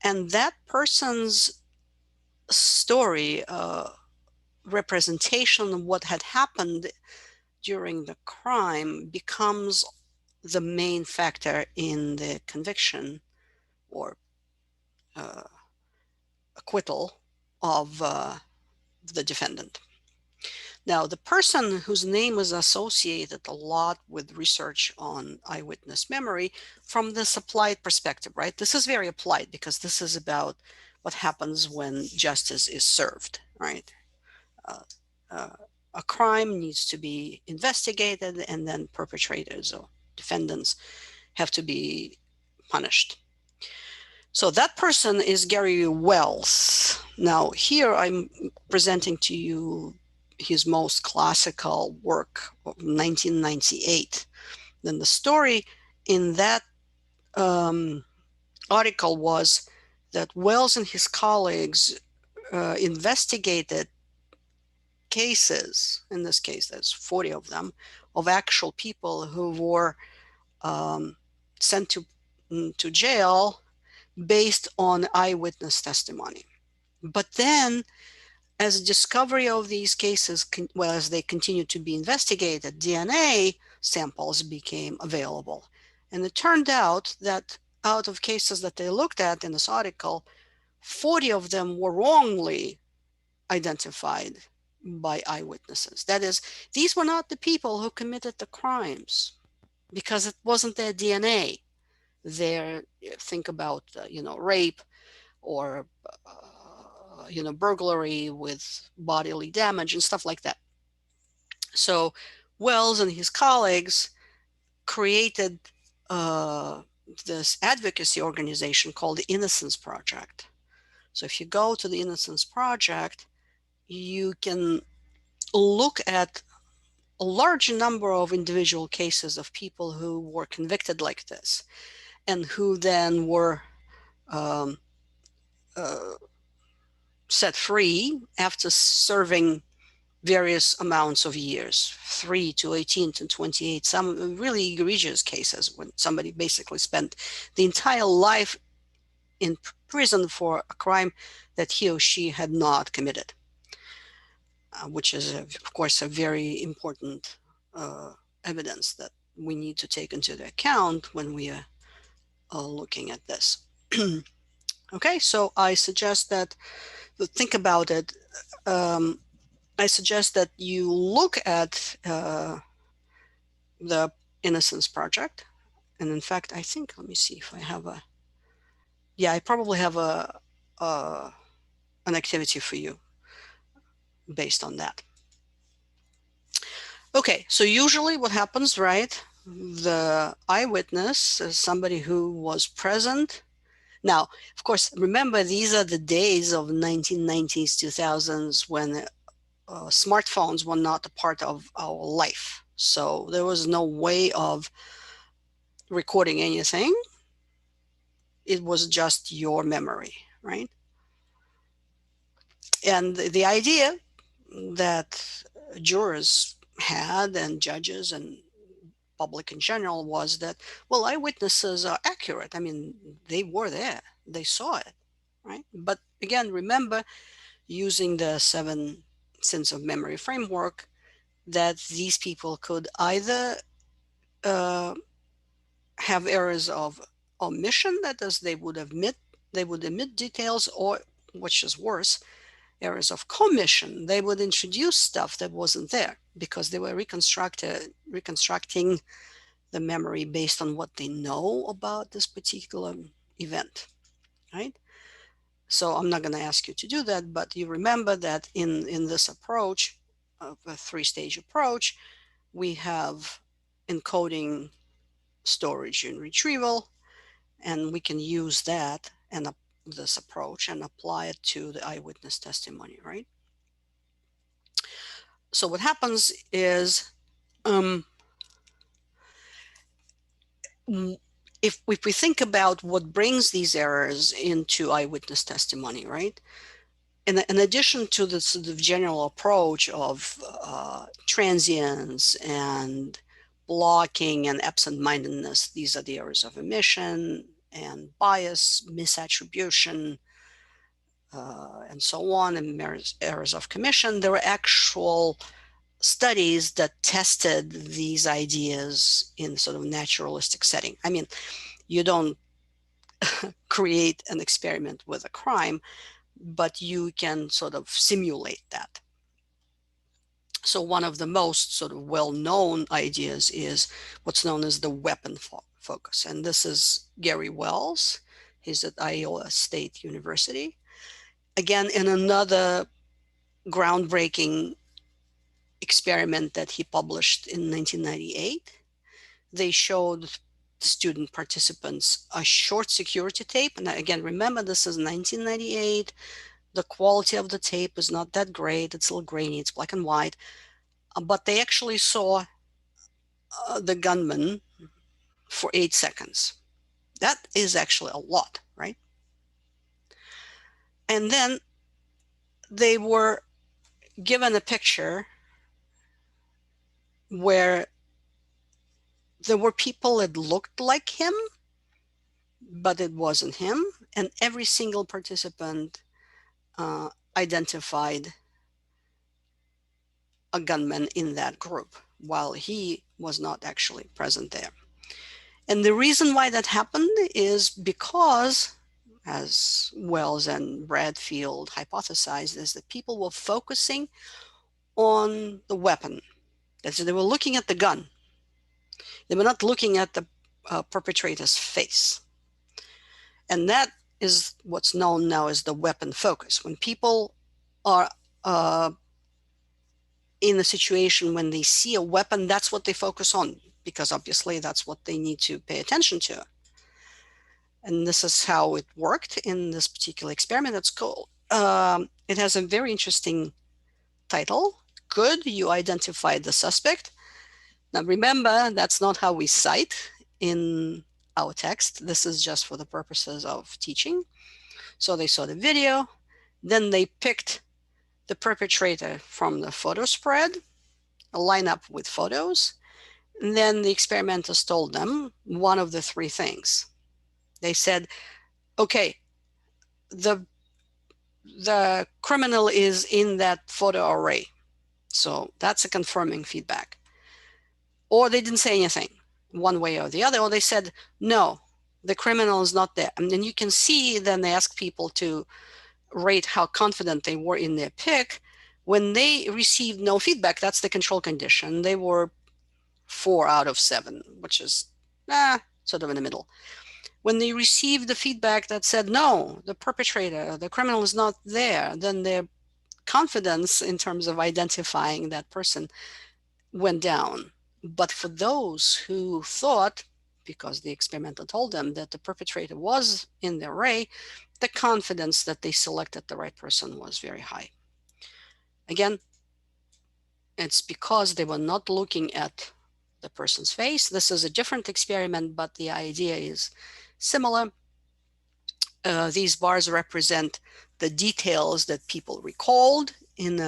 and that person's story, representation of what had happened during the crime becomes the main factor in the conviction or acquittal of the defendant. Now, the person whose name is associated a lot with research on eyewitness memory from this applied perspective, right? This is very applied because this is about what happens when justice is served, right? A crime needs to be investigated and then perpetrators or defendants have to be punished. So that person is Gary Wells. Now, here I'm presenting to you his most classical work of 1998. Then the story in that article was that Wells and his colleagues investigated cases, in this case there's 40 of them, of actual people who were sent to jail based on eyewitness testimony. But then as discovery of these cases, well, as they continued to be investigated, DNA samples became available. And it turned out that out of cases that they looked at in this article, 40 of them were wrongly identified by eyewitnesses. That is, these were not the people who committed the crimes because it wasn't their DNA. Think about, rape or burglary with bodily damage and stuff like that. So Wells and his colleagues created this advocacy organization called the Innocence Project. So if you go to the Innocence Project, you can look at a large number of individual cases of people who were convicted like this and who then were set free after serving various amounts of years, 3 to 18 to 28, some really egregious cases when somebody basically spent the entire life in prison for a crime that he or she had not committed, which is, of course, a very important evidence that we need to take into account when we are looking at this. Okay, so I suggest that think about it. I suggest that you look at the Innocence Project. And in fact, I think, let me see if I have I probably have an activity for you based on that. Okay, so usually what happens, right? The eyewitness is somebody who was present. Now, of course, remember these are the days of 1990s, 2000s when smartphones were not a part of our life. So there was no way of recording anything. It was just your memory, right? And the idea that jurors had and judges and public in general was that, well, eyewitnesses are accurate. I mean, they were there, they saw it, right? But again, remember using the seven sins of memory framework that these people could either uh, have errors of omission, that is, they would omit details, or which is worse, errors of commission. They would introduce stuff that wasn't there because they were reconstructing the memory based on what they know about this particular event, right? So I'm not going to ask you to do that, but you remember that in this approach, of a three-stage approach, we have encoding, storage, and retrieval, and we can use that and this approach and apply it to the eyewitness testimony, right? So what happens is, um, if we think about what brings these errors into eyewitness testimony, right? In addition to the sort of general approach of transience and blocking and absent-mindedness, these are the errors of omission and bias, misattribution, and so on, and errors of commission. There were actual studies that tested these ideas in sort of naturalistic setting. I mean, you don't create an experiment with a crime, but you can sort of simulate that. So one of the most sort of well-known ideas is what's known as the weapon focus. And this is Gary Wells. He's at Iowa State University. Again, in another groundbreaking experiment that he published in 1998, they showed student participants a short security tape. And again, remember, this is 1998. The quality of the tape is not that great. It's a little grainy. It's black and white. But they actually saw the gunman for 8 seconds. That is actually a lot, right? And then they were given a picture where there were people that looked like him, but it wasn't him. And every single participant identified a gunman in that group, while he was not actually present there. And the reason why that happened is because, as Wells and Bradfield hypothesized, is that people were focusing on the weapon. So they were looking at the gun. They were not looking at the perpetrator's face. And that is what's known now as the weapon focus. When people are in a situation when they see a weapon, that's what they focus on, because obviously that's what they need to pay attention to. And this is how it worked in this particular experiment. It's called, it has a very interesting title. Good, you identified the suspect. Now remember, that's not how we cite in our text. This is just for the purposes of teaching. So they saw the video, then they picked the perpetrator from the photo spread, a lineup with photos. And then the experimenters told them one of the three things. They said, okay, the criminal is in that photo array. So that's a confirming feedback. Or they didn't say anything one way or the other, or they said, no, the criminal is not there. And then you can see, then they ask people to rate how confident they were in their pick. When they received no feedback, that's the control condition. They were 4 out of 7, which is sort of in the middle. When they received the feedback that said, no, the perpetrator, the criminal is not there, then their confidence in terms of identifying that person went down. But for those who thought, because the experimenter told them that the perpetrator was in the array, the confidence that they selected the right person was very high. Again, it's because they were not looking at the person's face. This is a different experiment, but the idea is similar. These bars represent the details that people recalled in,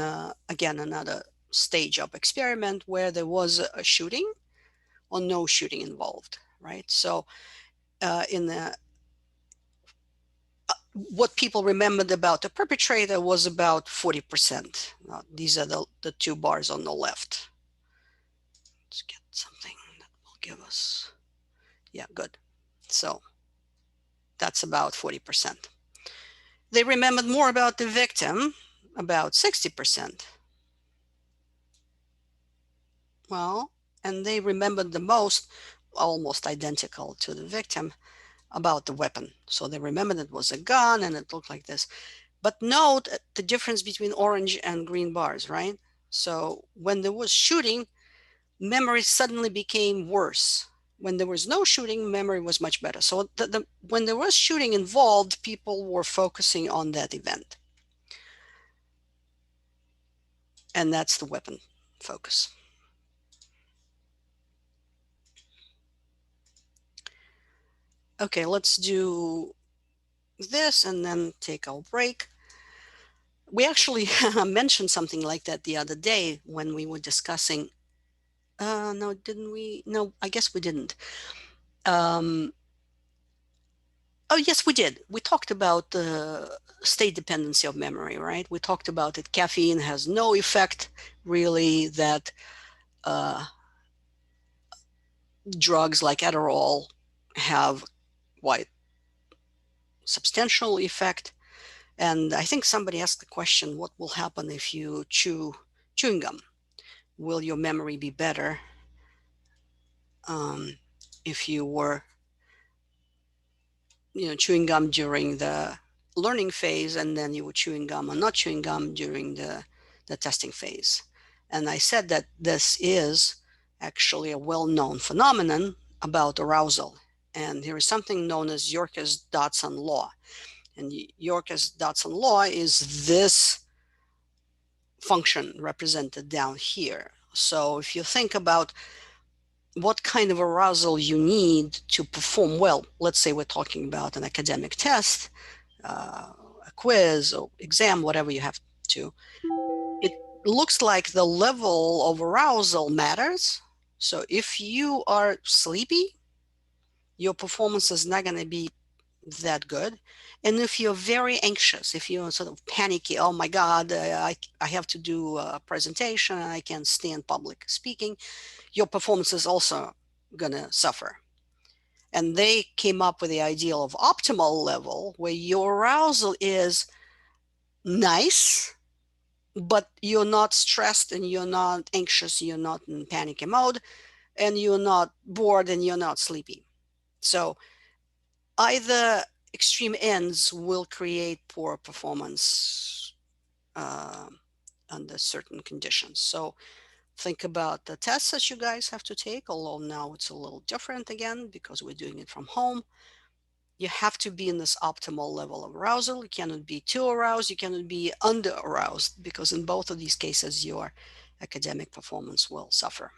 again, another stage of experiment where there was a shooting or no shooting involved, right? So in the what people remembered about the perpetrator was about 40%. These are the two bars on the left. Let's get something that will give us, yeah, good. So that's about 40%. They remembered more about the victim, about 60%. Well, and they remembered the most, almost identical to the victim, about the weapon. So they remembered it was a gun and it looked like this. But note the difference between orange and green bars, right? So when there was shooting, memory suddenly became worse. When there was no shooting, memory was much better. So when there was shooting involved, people were focusing on that event. And that's the weapon focus. Okay, let's do this and then take our break. We actually mentioned something like that the other day when we were discussing, no, didn't we? No, I guess we didn't. Oh, yes, we did. We talked about the state dependency of memory, right? We talked about that caffeine has no effect really, that drugs like Adderall have quite substantial effect. And I think somebody asked the question, what will happen if you chew chewing gum? Will your memory be better if you were chewing gum during the learning phase and then you were chewing gum or not chewing gum during the testing phase? And I said that this is actually a well-known phenomenon about arousal. And there is something known as Yorkes-Dodson law. And Yorkes-Dodson law is this function represented down here. So if you think about what kind of arousal you need to perform well, let's say we're talking about an academic test, a quiz or exam, whatever you have to, it looks like the level of arousal matters. So if you are sleepy, your performance is not going to be that good. And if you're very anxious, if you're sort of panicky, oh my God, I have to do a presentation, I can't stand public speaking, your performance is also going to suffer. And they came up with the ideal of optimal level where your arousal is nice, but you're not stressed and you're not anxious, you're not in panicky mode, and you're not bored and you're not sleepy. So either extreme ends will create poor performance under certain conditions. So think about the tests that you guys have to take, although now it's a little different again because we're doing it from home. You have to be in this optimal level of arousal. You cannot be too aroused, you cannot be under aroused, because in both of these cases your academic performance will suffer.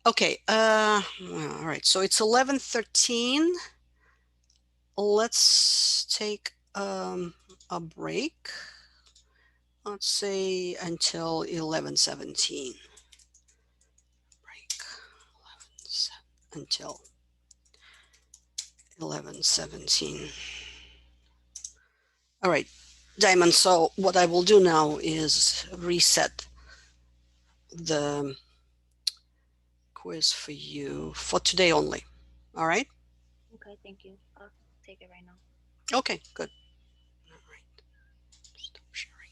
Okay, all right, so it's 11:13. Let's take a break. Let's say until 11:17. Break until 11:17. All right, Diamond, so what I will do now is reset the quiz for you for today only. All right? Okay, thank you. I'll take it right now. Okay, good. All right. Stop sharing.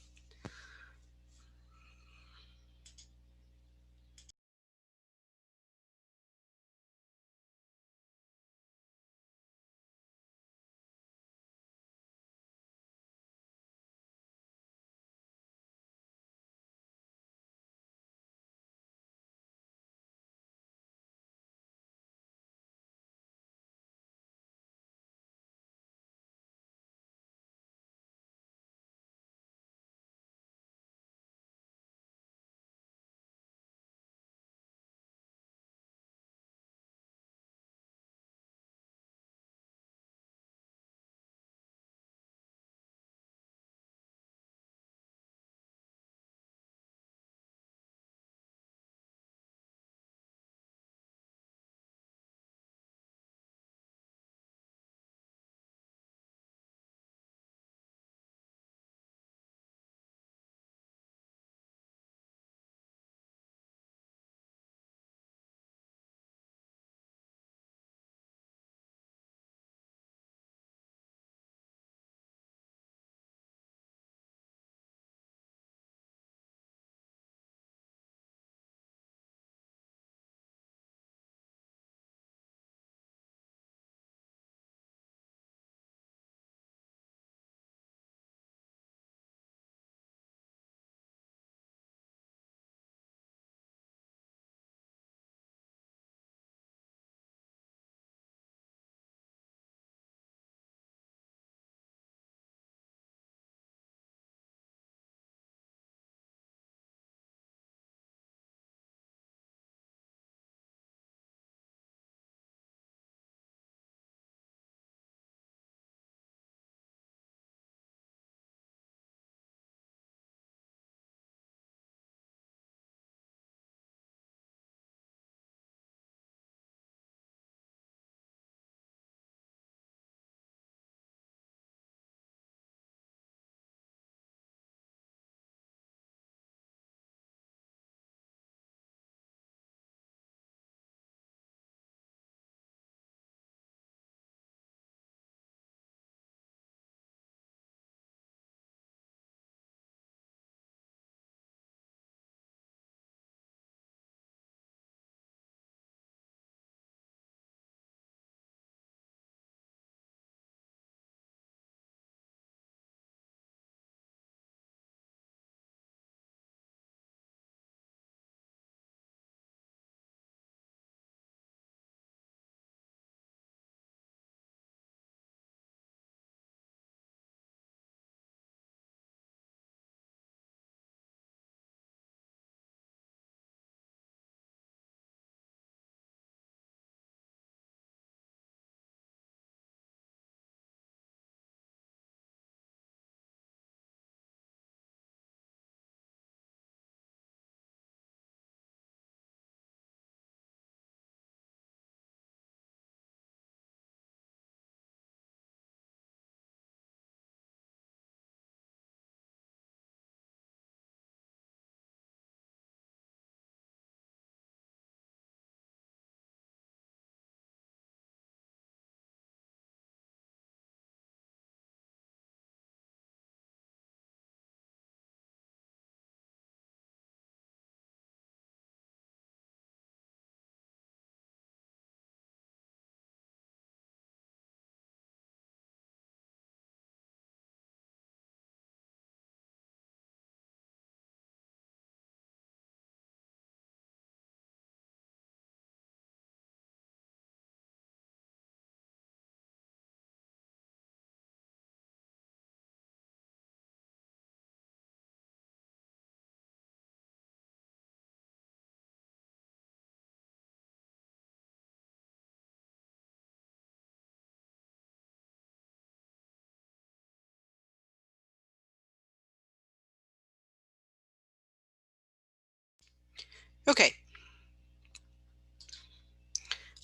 Okay,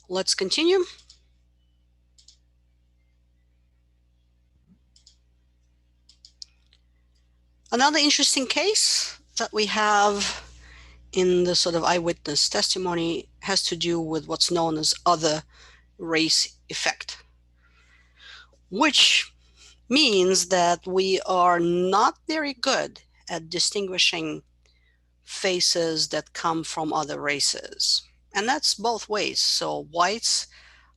let's continue. Another interesting case that we have in the sort of eyewitness testimony has to do with what's known as other race effect, which means that we are not very good at distinguishing faces that come from other races. And that's both ways. So whites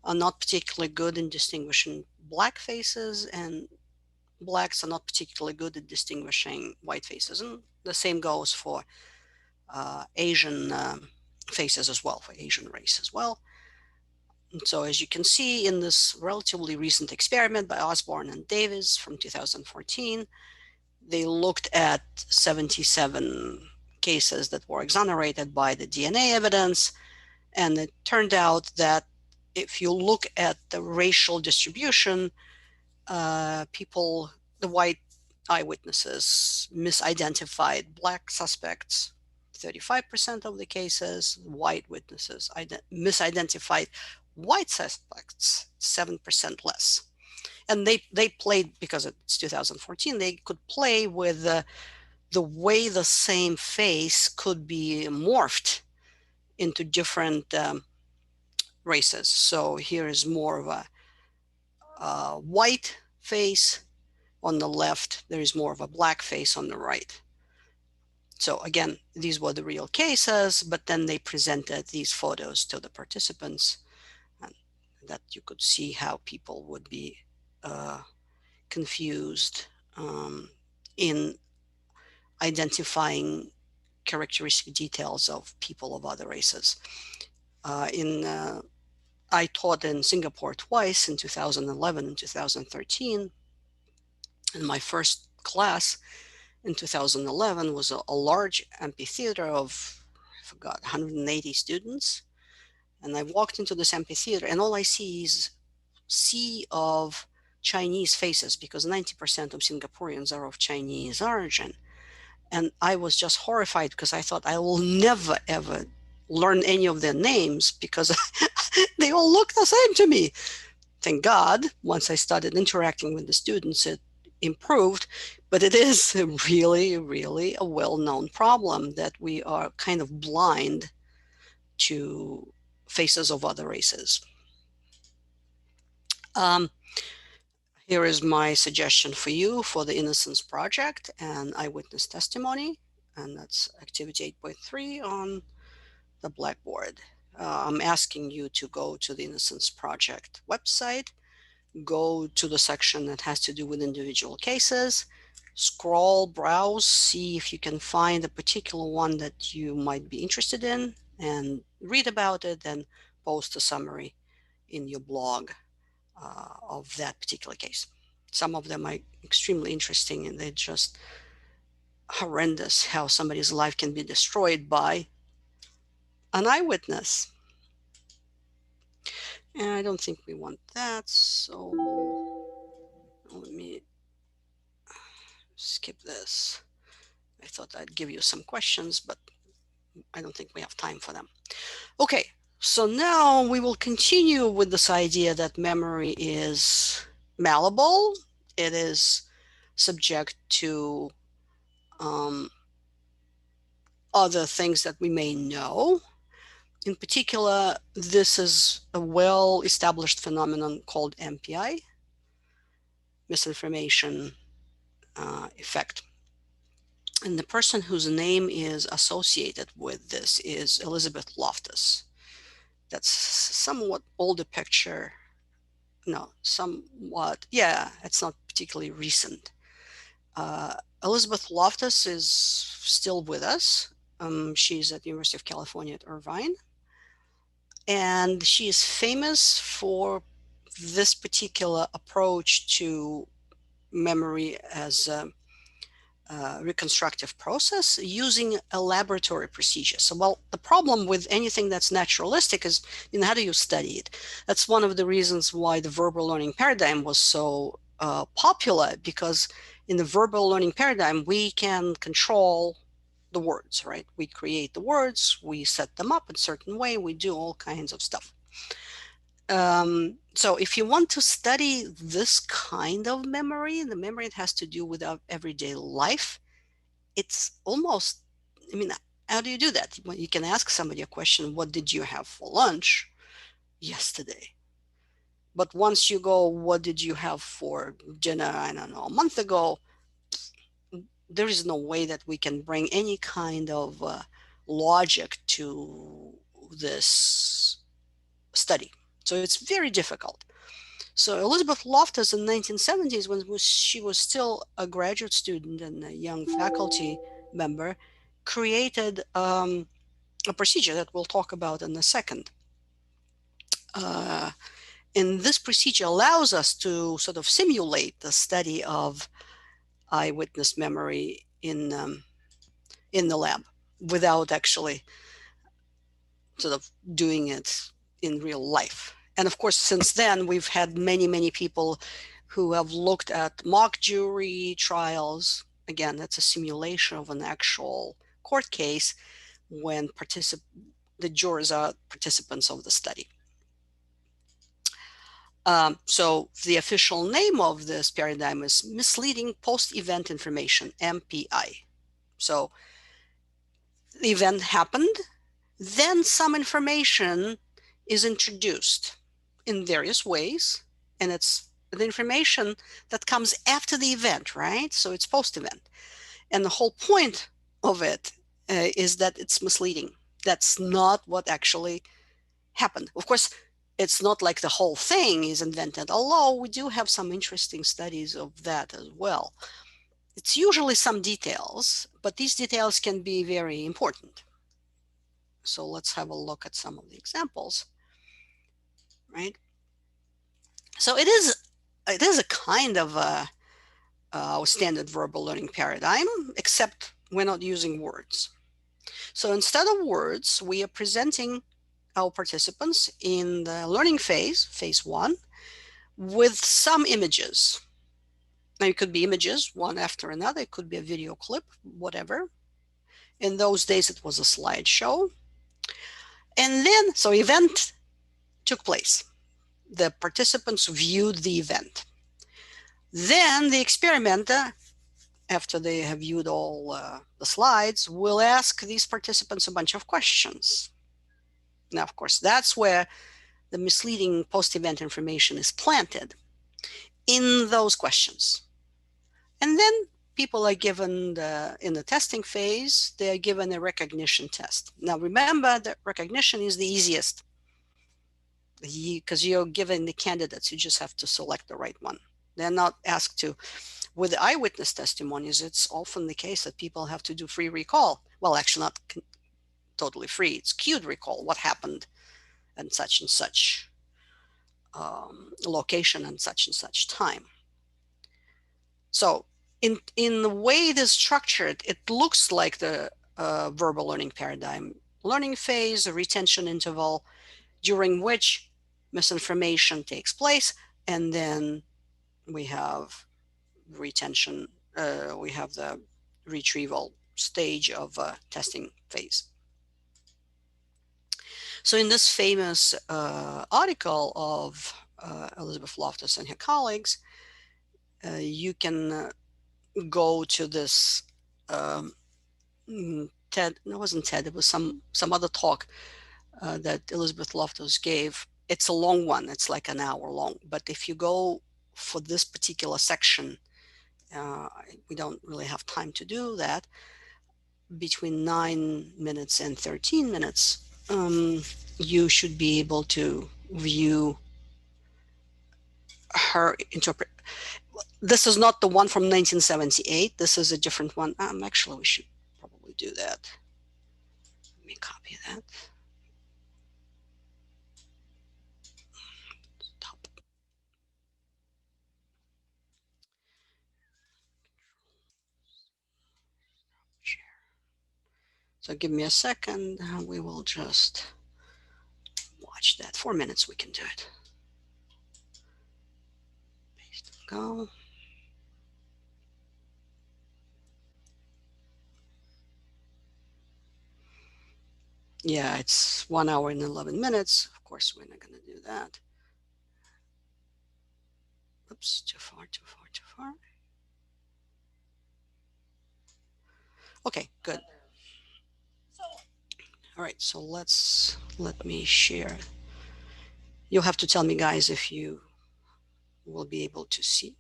are not particularly good in distinguishing black faces, and blacks are not particularly good at distinguishing white faces. And the same goes for Asian faces as well, for Asian race as well. And so as you can see in this relatively recent experiment by Osborne and Davis from 2014, they looked at 77 cases that were exonerated by the DNA evidence. And it turned out that if you look at the racial distribution, the white eyewitnesses misidentified black suspects 35% of the cases, white witnesses misidentified white suspects 7% less. And they played, because it's 2014, they could play with the way the same face could be morphed into different races. So here is more of a white face on the left. There is more of a black face on the right. So again, these were the real cases, but then they presented these photos to the participants, and that you could see how people would be confused in identifying characteristic details of people of other races. I taught in Singapore twice, in 2011 and 2013. And my first class in 2011 was a large amphitheater of, I forgot, 180 students. And I walked into this amphitheater, and all I see is sea of Chinese faces, because 90% of Singaporeans are of Chinese origin. And I was just horrified, because I thought I will never, ever learn any of their names, because they all look the same to me. Thank God, once I started interacting with the students, it improved. But it is really, really a well-known problem that we are kind of blind to faces of other races. Here is my suggestion for you for the Innocence Project and eyewitness testimony, and that's activity 8.3 on the Blackboard. I'm asking you to go to the Innocence Project website, go to the section that has to do with individual cases, scroll, browse, see if you can find a particular one that you might be interested in, and read about it, and post a summary in your blog of that particular case. Some of them are extremely interesting, and they're just horrendous how somebody's life can be destroyed by an eyewitness. And I don't think we want that, so let me skip this. I thought I'd give you some questions, but I don't think we have time for them. Okay, so now we will continue with this idea that memory is malleable. It is subject to other things that we may know. In particular, this is a well-established phenomenon called MPI, misinformation effect. And the person whose name is associated with this is Elizabeth Loftus. That's somewhat older picture. No, somewhat, yeah, it's not particularly recent. Elizabeth Loftus is still with us. She's at the University of California at Irvine. And she is famous for this particular approach to memory as a reconstructive process using a laboratory procedure. So, well, the problem with anything that's naturalistic is, how do you study it? That's one of the reasons why the verbal learning paradigm was so popular, because in the verbal learning paradigm, we can control the words, right? We create the words, we set them up in a certain way, we do all kinds of stuff. So if you want to study this kind of memory, the memory that has to do with our everyday life, it's almost, I mean, how do you do that? Well, you can ask somebody a question, what did you have for lunch yesterday? But once you go, what did you have for dinner, I don't know, a month ago, there is no way that we can bring any kind of logic to this study. So it's very difficult. So Elizabeth Loftus in the 1970s, when she was still a graduate student and a young faculty member, created a procedure that we'll talk about in a second. Uh, and this procedure allows us to sort of simulate the study of eyewitness memory in the lab without actually sort of doing it in real life. And of course, since then, we've had many, many people who have looked at mock jury trials. Again, that's a simulation of an actual court case when the jurors are participants of the study. So the official name of this paradigm is misleading post-event information, MPI. So the event happened, then some information is introduced in various ways, and it's the information that comes after the event, right? So it's post-event. And the whole point of it is that it's misleading. That's not what actually happened. Of course, it's not like the whole thing is invented, although we do have some interesting studies of that as well. It's usually some details, but these details can be very important. So let's have a look at some of the examples, right? So it is a kind of a standard verbal learning paradigm, except we're not using words. So instead of words, we are presenting our participants in the learning phase, phase one, with some images. Now, it could be images one after another. It could be a video clip, whatever. In those days, it was a slideshow. And then, so event took place. The participants viewed the event. Then the experimenter, after they have viewed all the slides, will ask these participants a bunch of questions. Now, of course, that's where the misleading post-event information is planted in those questions. And then people are given, in the testing phase, they are given a recognition test. Now, remember that recognition is the easiest because you're given the candidates, you just have to select the right one. They're not asked to. With eyewitness testimonies, it's often the case that people have to do free recall. Well, actually, not totally free. It's cued recall. What happened and such location and such time. So in the way it is structured, it looks like the verbal learning paradigm. Learning phase, a retention interval, during which misinformation takes place, and then we have retention, we have the retrieval stage of testing phase. So in this famous article of Elizabeth Loftus and her colleagues, you can go to this TED, no, it wasn't TED, it was some other talk that Elizabeth Loftus gave. It's a long one, it's like an hour long, but if you go for this particular section, we don't really have time to do that, between 9 minutes and 13 minutes, you should be able to view her interpret. This is not the one from 1978. This is a different one. Actually, we should probably do that. Let me copy that. Top. Share. So give me a second. We will just watch that. 4 minutes, we can do it. Paste and go. Yeah, it's 1 hour and 11 minutes. Of course, we're not going to do that. Oops, too far, too far, too far. Okay, good. All right, so let me share. You'll have to tell me, guys, if you will be able to see.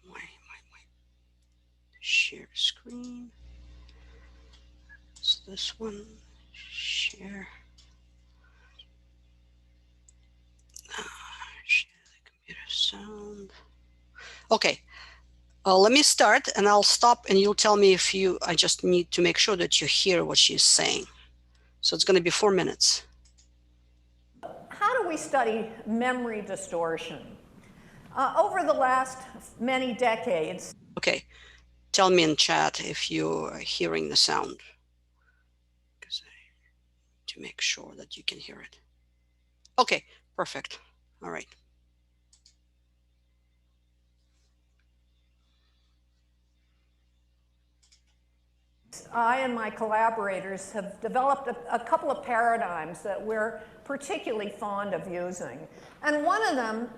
My share screen. It's this one. Share. Share the computer sound. Okay. Let me start and I'll stop and you'll tell me if you, I just need to make sure that you hear what she's saying. So it's going to be 4 minutes. How do we study memory distortion? Over the last many decades. Okay. Tell me in chat if you are hearing the sound. To make sure that you can hear it. Okay, perfect. All right. I and my collaborators have developed a couple of paradigms that we're particularly fond of using. And one of them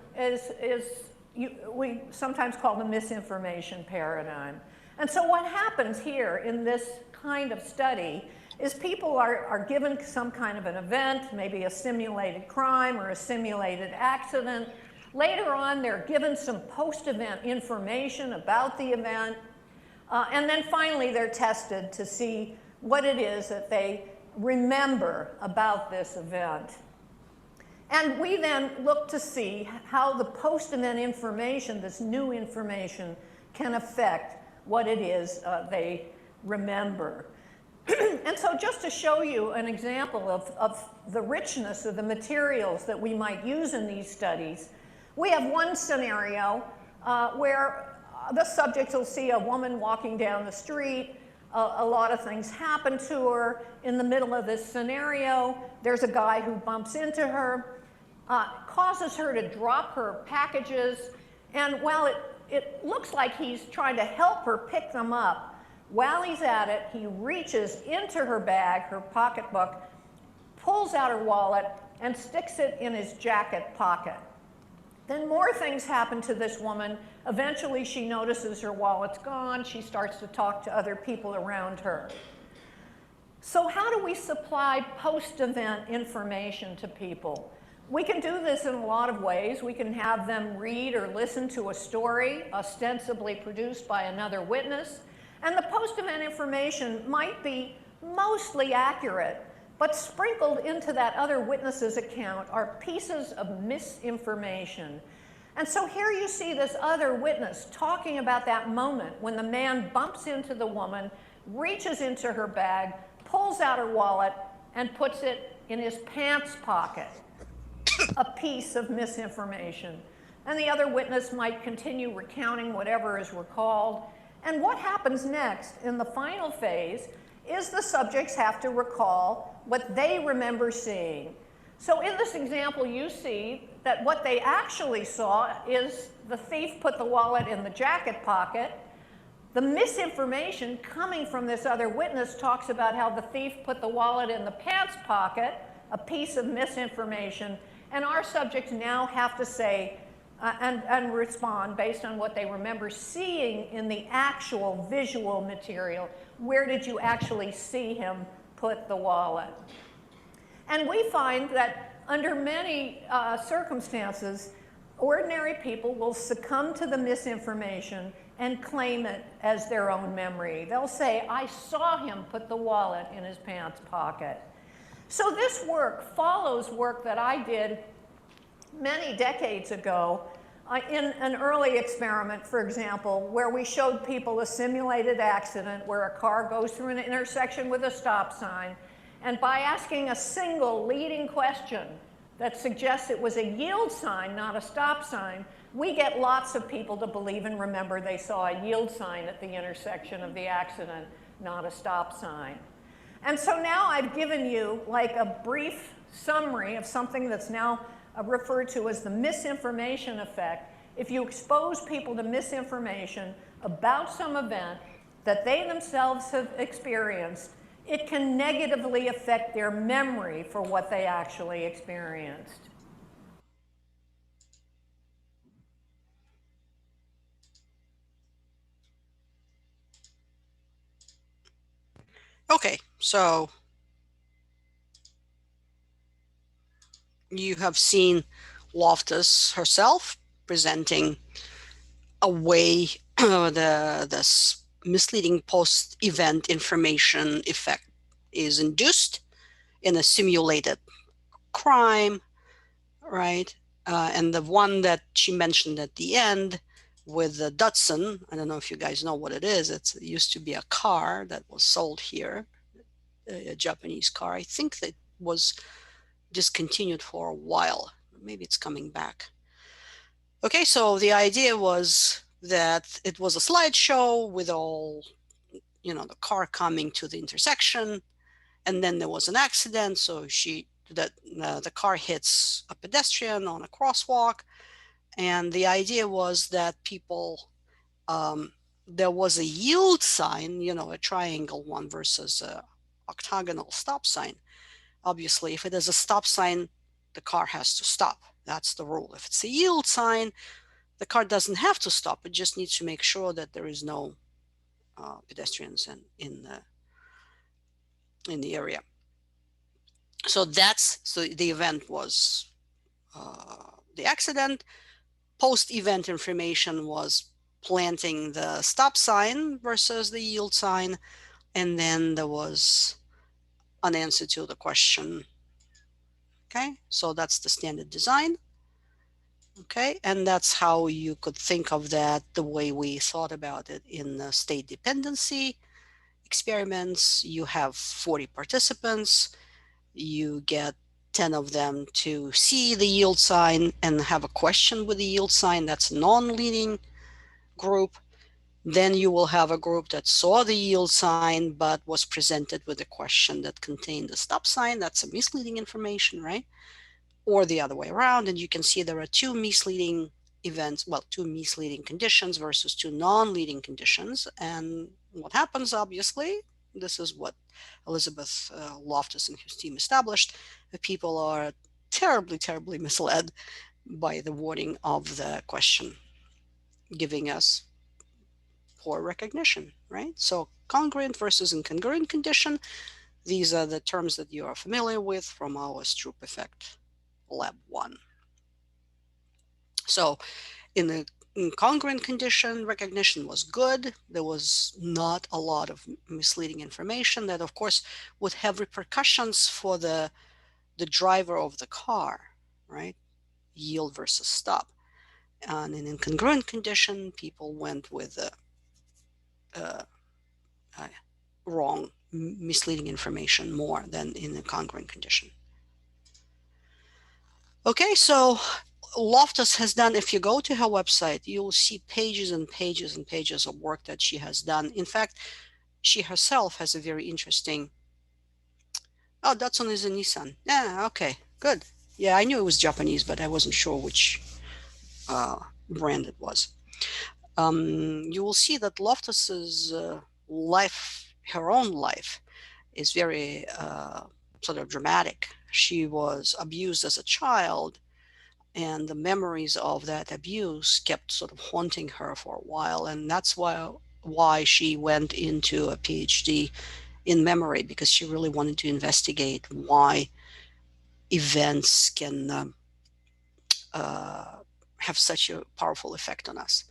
we sometimes call the misinformation paradigm. And so what happens here in this kind of study is people are given some kind of an event, maybe a simulated crime or a simulated accident. Later on, they're given some post-event information about the event. And then finally, they're tested to see what it is that they remember about this event. And we then look to see how the post-event information, this new information, can affect what it is they remember. And so just to show you an example of the richness of the materials that we might use in these studies, we have one scenario where the subjects will see a woman walking down the street. A lot of things happen to her. In the middle of this scenario, there's a guy who bumps into her, causes her to drop her packages, and while it looks like he's trying to help her pick them up, while he's at it, he reaches into her bag, her pocketbook, pulls out her wallet, and sticks it in his jacket pocket. Then more things happen to this woman. Eventually, she notices her wallet's gone. She starts to talk to other people around her. So how do we supply post-event information to people? We can do this in a lot of ways. We can have them read or listen to a story ostensibly produced by another witness. And the post-event information might be mostly accurate, but sprinkled into that other witness's account are pieces of misinformation. And so here you see this other witness talking about that moment when the man bumps into the woman, reaches into her bag, pulls out her wallet, and puts it in his pants pocket. A piece of misinformation. And the other witness might continue recounting whatever is recalled. And what happens next in the final phase is the subjects have to recall what they remember seeing. So in this example, you see that what they actually saw is the thief put the wallet in the jacket pocket. The misinformation coming from this other witness talks about how the thief put the wallet in the pants pocket, a piece of misinformation, and our subjects now have to say and respond based on what they remember seeing in the actual visual material. Where did you actually see him put the wallet? And we find that under many circumstances, ordinary people will succumb to the misinformation and claim it as their own memory. They'll say, I saw him put the wallet in his pants pocket. So this work follows work that I did many decades ago in an early experiment, for example, where we showed people a simulated accident where a car goes through an intersection with a stop sign, and by asking a single leading question that suggests it was a yield sign, not a stop sign, we get lots of people to believe and remember they saw a yield sign at the intersection of the accident, not a stop sign. And so now I've given you like a brief summary of something that's now referred to as the misinformation effect If you expose people to misinformation about some event that they themselves have experienced, it can negatively affect their memory for what they actually experienced. Okay, so you have seen Loftus herself presenting a way the misleading post-event information effect is induced in a simulated crime, right? And the one that she mentioned at the end with the Datsun, I don't know if you guys know what it is. It used to be a car that was sold here, a Japanese car. I think that was discontinued for a while. Maybe it's coming back. Okay, so the idea was that it was a slideshow with all, the car coming to the intersection, and then there was an accident. So the car hits a pedestrian on a crosswalk, and the idea was that people, there was a yield sign, a triangle one versus a octagonal stop sign. Obviously, if it is a stop sign, the car has to stop. That's the rule. If it's a yield sign, the car doesn't have to stop. It just needs to make sure that there is no pedestrians in the area. So the event was the accident. Post-event information was planting the stop sign versus the yield sign, and then there was an answer to the question. Okay, so that's the standard design. Okay, and that's how you could think of that the way we thought about it in the state dependency experiments. You have 40 participants, you get 10 of them to see the yield sign and have a question with the yield sign. That's a non-leading group. Then you will have a group that saw the yield sign but was presented with a question that contained the stop sign. That's a misleading information, right? Or the other way around. And you can see there are two misleading events, well, two misleading conditions versus two non-leading conditions. And what happens, obviously, this is what Elizabeth Loftus and his team established, that people are terribly, terribly misled by the wording of the question, giving us poor recognition, right? So congruent versus incongruent condition, these are the terms that you are familiar with from our Stroop effect lab 1. So in the incongruent condition, recognition was good. There was not a lot of misleading information that, of course, would have repercussions for the driver of the car, right? Yield versus stop. And in incongruent condition, people went with the wrong, misleading information more than in a congruent condition. Okay, so Loftus has done, if you go to her website, you'll see pages and pages and pages of work that she has done. In fact, she herself has a very interesting, oh, Datsun is a Nissan. Yeah, okay, good. Yeah, I knew it was Japanese, but I wasn't sure which brand it was. You will see that Loftus's life, her own life, is very sort of dramatic. She was abused as a child, and the memories of that abuse kept sort of haunting her for a while, and that's why she went into a PhD in memory, because she really wanted to investigate why events can have such a powerful effect on us.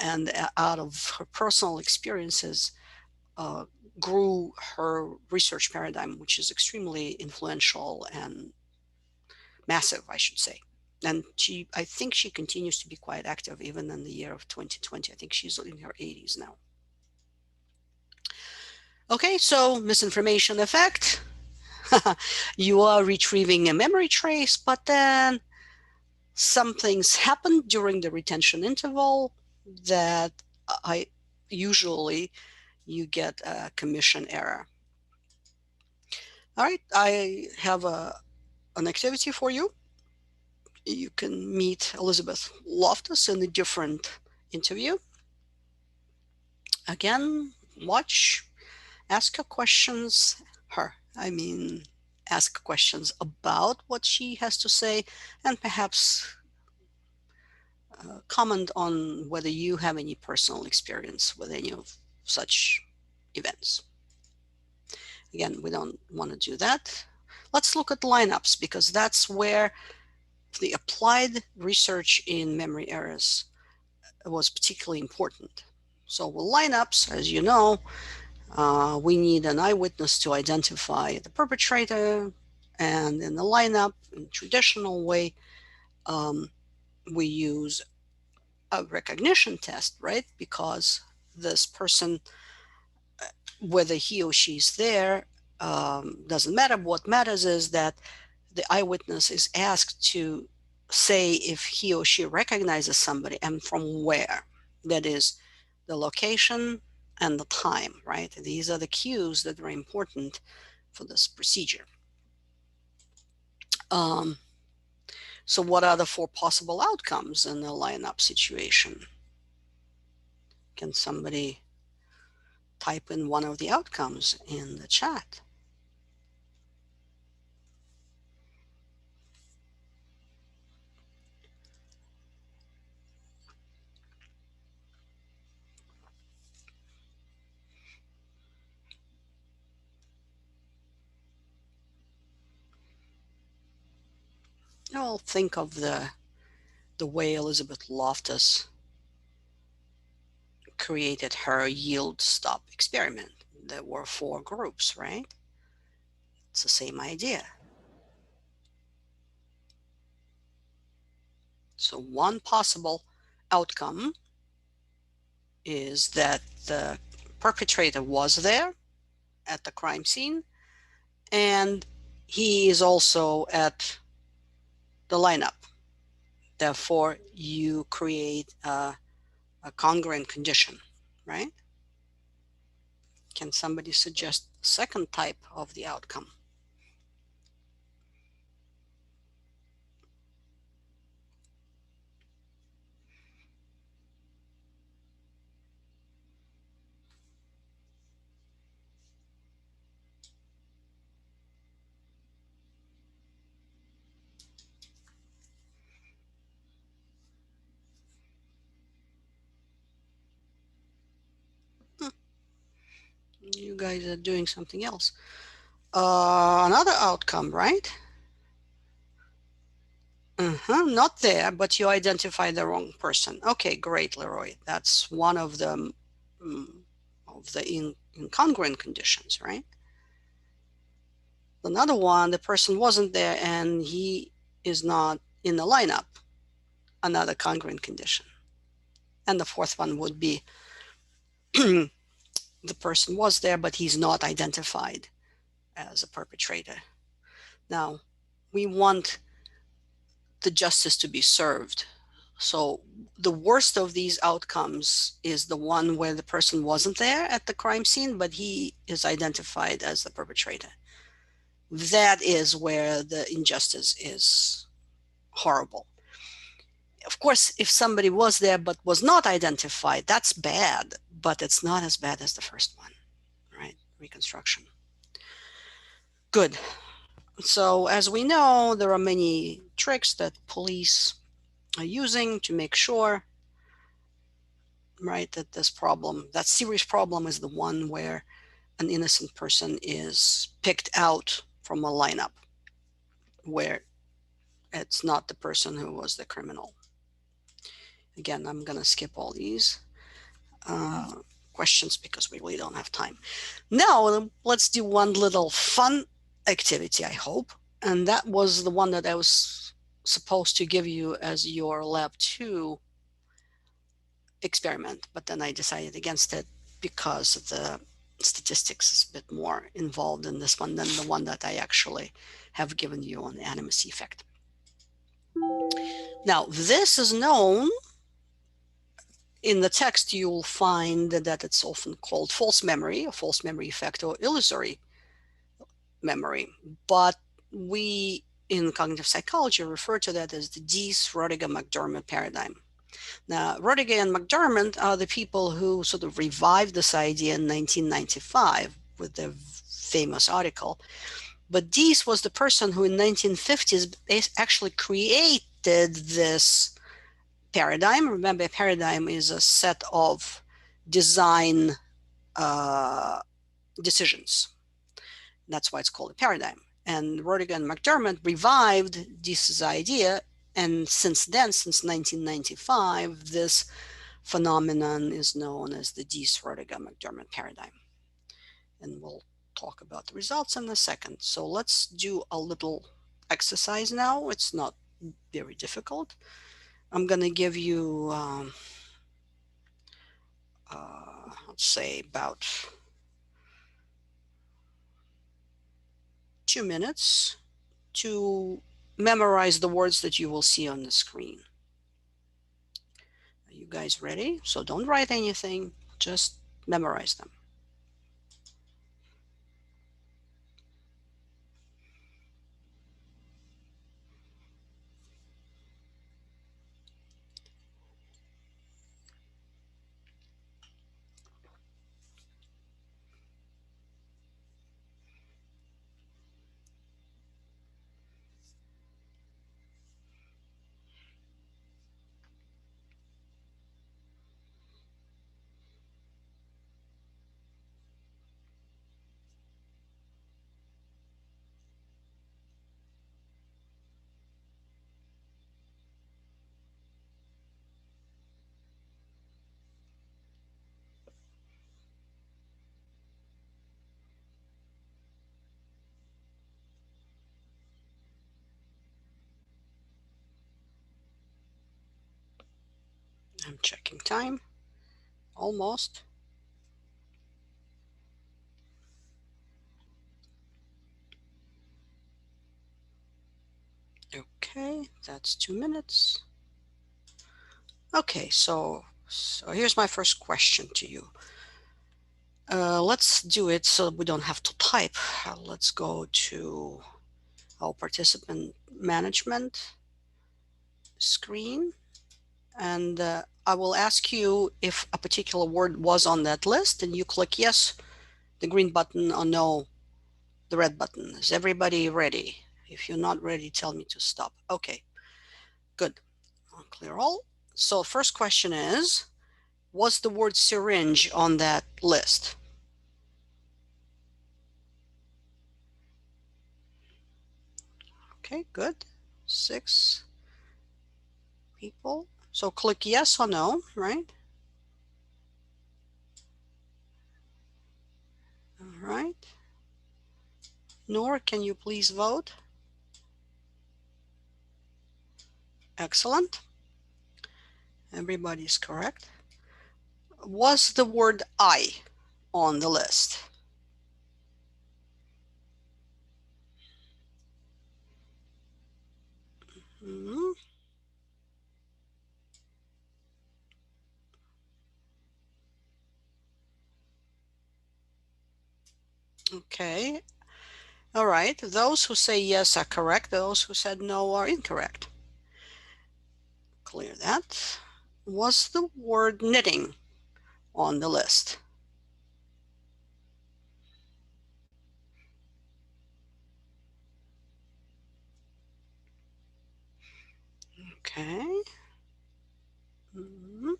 And out of her personal experiences uh, grew her research paradigm, which is extremely influential and massive, I should say. And I think she continues to be quite active even in the year of 2020. I think she's in her 80s now. Okay, so misinformation effect. You are retrieving a memory trace, but then some things happen during the retention interval that I usually you get a commission error. All right, I have an activity for you. You can meet Elizabeth Loftus in a different interview. Again, watch, ask her questions, ask questions about what she has to say, and perhaps comment on whether you have any personal experience with any of such events. Again, we don't want to do that. Let's look at lineups, because that's where the applied research in memory errors was particularly important. So with lineups, as you know, we need an eyewitness to identify the perpetrator, and in the lineup, in traditional way, we use a recognition test, right? Because this person, whether he or she's there, doesn't matter. What matters is that the eyewitness is asked to say if he or she recognizes somebody and from where. That is the location and the time, right? These are the cues that are important for this procedure. Um, so what are the four possible outcomes in a lineup situation? Can somebody type in one of the outcomes in the chat? I'll think of the way Elizabeth Loftus created her yield stop experiment. There were four groups, right? It's the same idea. So one possible outcome is that the perpetrator was there at the crime scene, and he is also at the lineup. Therefore, you create a congruent condition, right? Can somebody suggest the second type of the outcome? You guys are doing something else. Another outcome, right? Not there, but you identify the wrong person. Okay, great, Leroy. That's one of the incongruent conditions, right? Another one, the person wasn't there and he is not in the lineup. Another congruent condition. And the fourth one would be the person was there, but he's not identified as a perpetrator. Now, we want the justice to be served. So the worst of these outcomes is the one where the person wasn't there at the crime scene, but he is identified as the perpetrator. That is where the injustice is horrible. Of course, if somebody was there but was not identified, that's bad, but it's not as bad as the first one, right? Reconstruction. Good. So as we know, there are many tricks that police are using to make sure, right, that this problem, that serious problem, is the one where an innocent person is picked out from a lineup where it's not the person who was the criminal. Again, I'm going to skip all these questions because we really don't have time. Now, let's do one little fun activity, I hope. And that was the one that I was supposed to give you as your lab 2 experiment, but then I decided against it because the statistics is a bit more involved in this one than the one that I actually have given you on the animus effect. Now, this is known. In the text, you'll find that it's often called false memory, a false memory effect, or illusory memory. But we in cognitive psychology refer to that as the Dease, Rodiger, McDermott paradigm. Now, Rodiger and McDermott are the people who sort of revived this idea in 1995 with their famous article. But Dease was the person who in 1950s actually created this paradigm. Remember, a paradigm is a set of design decisions. That's why it's called a paradigm. And Rodiger and McDermott revived Dease's idea. And since then, since 1995, this phenomenon is known as the Dease-Rodiger-McDermott paradigm. And we'll talk about the results in a second. So let's do a little exercise now. It's not very difficult. I'm going to give you, let's say, about 2 minutes to memorize the words that you will see on the screen. Are you guys ready? So don't write anything, just memorize them. I'm checking time. Almost. Okay, that's 2 minutes. Okay, so here's my first question to you. Let's do it so we don't have to type. Let's go to our participant management screen, and I will ask you if a particular word was on that list, and you click yes, the green button, or no, the red button. Is everybody ready? If you're not ready, tell me to stop. Okay, good. I'll clear all. So first question is, was the word syringe on that list? Okay, good. 6 people. So click yes or no, right? All right. Nor, can you please vote? Excellent. Everybody's correct. Was the word I on the list? Hmm. Okay. All right. Those who say yes are correct. Those who said no are incorrect. Clear that. Was the word knitting on the list? Okay. Mhm.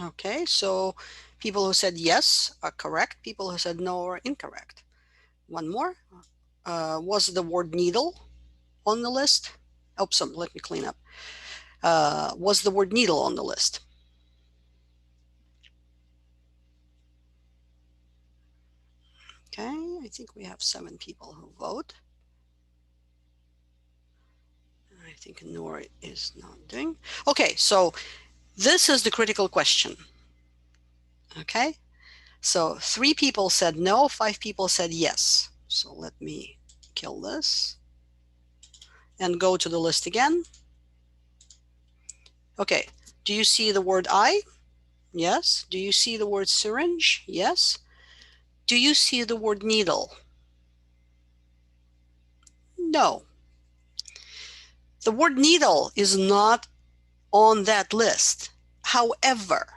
Okay, so people who said yes are correct. People who said no are incorrect. One more. Was the word needle on the list? Oh, let me clean up. Was the word needle on the list? Okay, I think we have 7 people who vote. I think Nora is not doing. Okay, so this is the critical question. Okay, so 3 people said no, 5 people said yes. So let me kill this and go to the list again. Okay, do you see the word I? Yes. Do you see the word syringe? Yes. Do you see the word needle? No, the word needle is not on that list. However,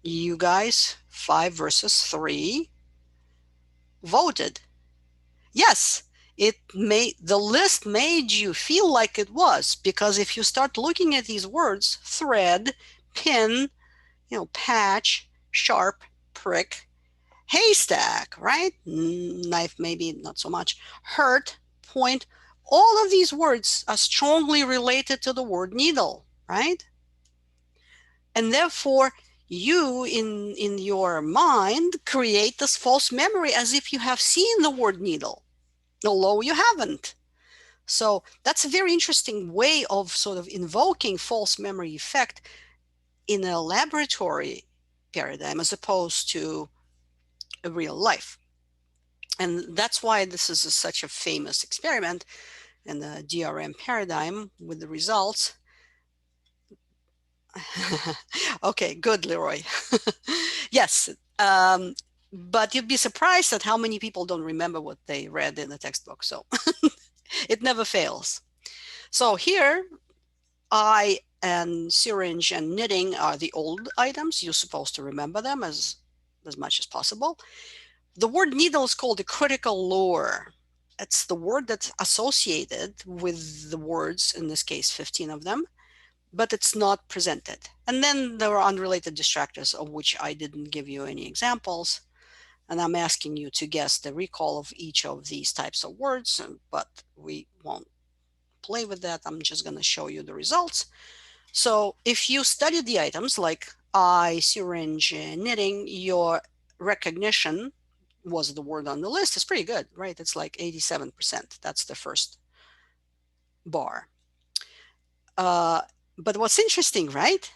you guys, 5 versus 3, voted. Yes, the list made you feel like it was, because if you start looking at these words, thread, pin, patch, sharp, prick, haystack, right? Knife, maybe not so much. Hurt, point. All of these words are strongly related to the word needle, right? And therefore, you in your mind create this false memory as if you have seen the word needle, although you haven't. So that's a very interesting way of sort of invoking false memory effect in a laboratory paradigm as opposed to a real life. And that's why this is such a famous experiment in the DRM paradigm with the results. Okay, good, Leroy. Yes, but you'd be surprised at how many people don't remember what they read in the textbook. So it never fails. So here, eye and syringe and knitting are the old items. You're supposed to remember them as much as possible. The word needle is called a critical lure. It's the word that's associated with the words, in this case, 15 of them, but it's not presented. And then there are unrelated distractors, of which I didn't give you any examples. And I'm asking you to guess the recall of each of these types of words, but we won't play with that. I'm just going to show you the results. So if you study the items like eye, syringe, knitting, your recognition was the word on the list is pretty good, right? It's like 87%. That's the first bar. But what's interesting, right,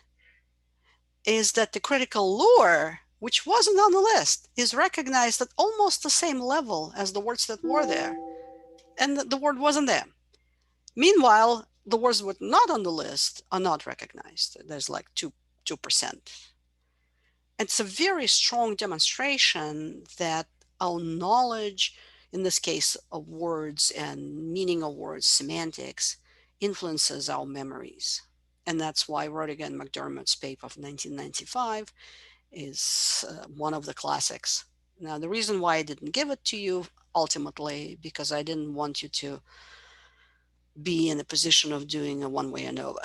is that the critical lure, which wasn't on the list, is recognized at almost the same level as the words that were there. And the word wasn't there. Meanwhile, the words that were not on the list are not recognized. There's like 2%. It's a very strong demonstration that our knowledge, in this case of words and meaning of words, semantics, influences our memories. And that's why Rodigan and McDermott's paper of 1995 is one of the classics. Now, the reason why I didn't give it to you ultimately, because I didn't want you to be in a position of doing a one-way ANOVA,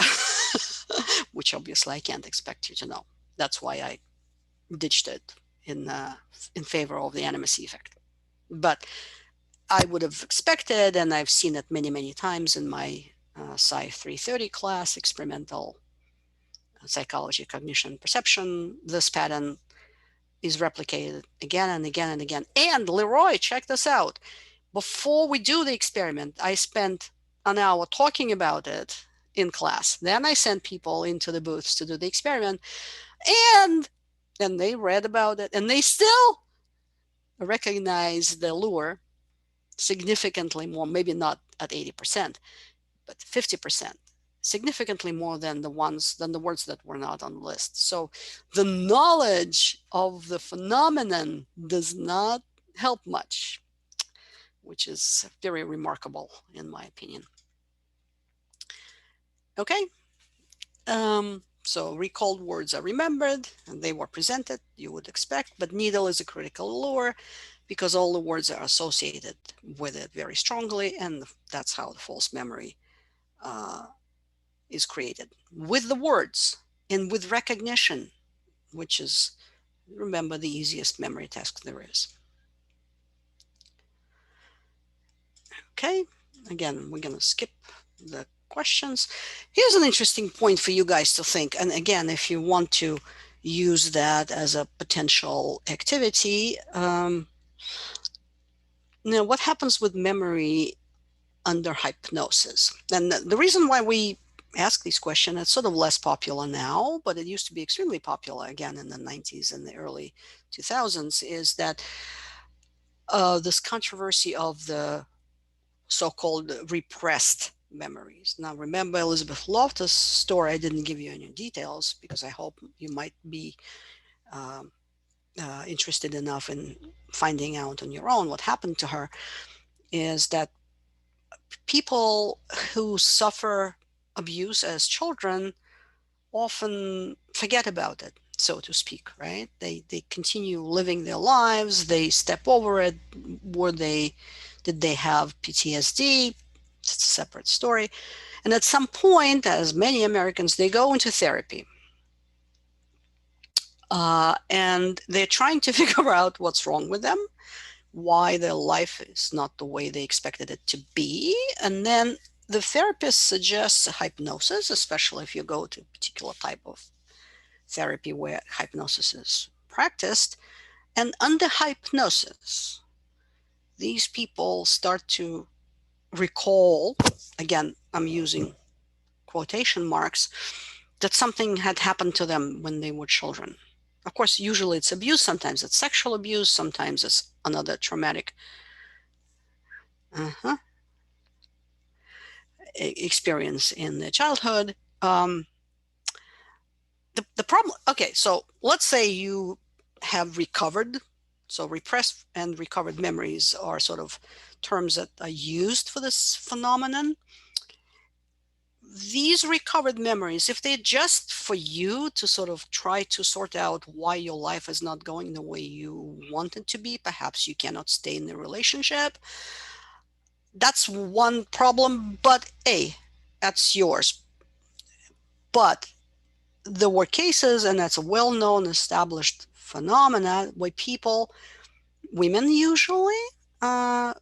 which obviously I can't expect you to know. That's why I ditched it in favor of the animacy effect. But I would have expected, and I've seen it many, many times in my Sci 330 class, experimental psychology, cognition, perception, this pattern is replicated again and again and again. And Leroy, check this out. Before we do the experiment, I spent an hour talking about it in class. Then I sent people into the booths to do the experiment, and they read about it, and they still recognize the lure significantly more, maybe not at 80%, but 50%, significantly more than the words that were not on the list. So the knowledge of the phenomenon does not help much, which is very remarkable in my opinion. Okay. So recalled words are remembered and they were presented, you would expect, but needle is a critical lure because all the words are associated with it very strongly, and that's how the false memory is created with the words and with recognition, which is, remember, the easiest memory task there is. Okay, again, we're going to skip the questions. Here's an interesting point for you guys to think. And again, if you want to use that as a potential activity, what happens with memory under hypnosis? And the reason why we ask these questions, it's sort of less popular now, but it used to be extremely popular again in the 90s and the early 2000s, is that this controversy of the so-called repressed memories. Now, remember Elizabeth Loftus' story. I didn't give you any details because I hope you might be interested enough in finding out on your own what happened to her. Is that people who suffer abuse as children often forget about it, so to speak, right? They continue living their lives, they step over it. Did they have PTSD? It's a separate story. And at some point, as many Americans, they go into therapy. And they're trying to figure out what's wrong with them, why their life is not the way they expected it to be. And then the therapist suggests hypnosis, especially if you go to a particular type of therapy where hypnosis is practiced. And under hypnosis, these people start to recall, again, I'm using quotation marks, that something had happened to them when they were children. Of course, usually it's abuse, sometimes it's sexual abuse, sometimes it's another traumatic uh-huh, experience in their childhood. The problem, okay, so let's say you have recovered. So repressed and recovered memories are sort of terms that are used for this phenomenon. These recovered memories, if they're just for you to sort of try to sort out why your life is not going the way you want it to be, perhaps you cannot stay in the relationship, that's one problem, but hey, that's yours. But there were cases, and that's a well-known established phenomena, where people, women usually,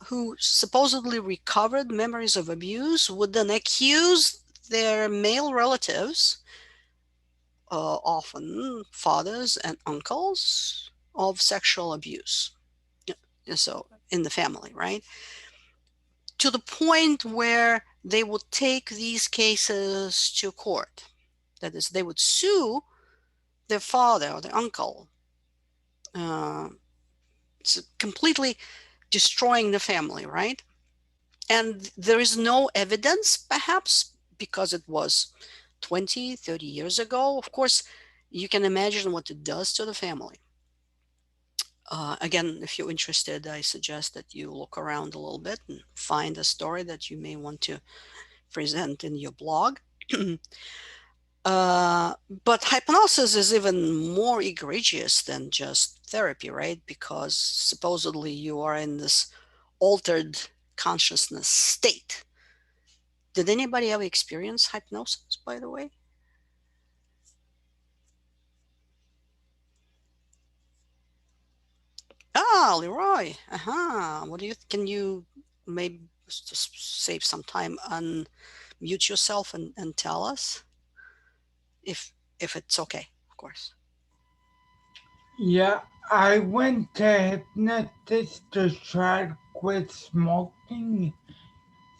who supposedly recovered memories of abuse would then accuse their male relatives, often fathers and uncles, of sexual abuse. So in the family, right? To the point where they would take these cases to court. That is, they would sue their father or their uncle, uh, completely destroying the family, right? And there is no evidence, perhaps because it was 20, 30 years ago. Of course, you can imagine what it does to the family. Again, if you're interested, I suggest that you look around a little bit and find a story that you may want to present in your blog. But hypnosis is even more egregious than just therapy, right? Because supposedly you are in this altered consciousness state. Did anybody ever experience hypnosis, by the way? Ah, Leroy. What do you, can you maybe just save some time, unmute yourself and tell us if if it's okay, of course. Yeah, I went to hypnotist to try to quit smoking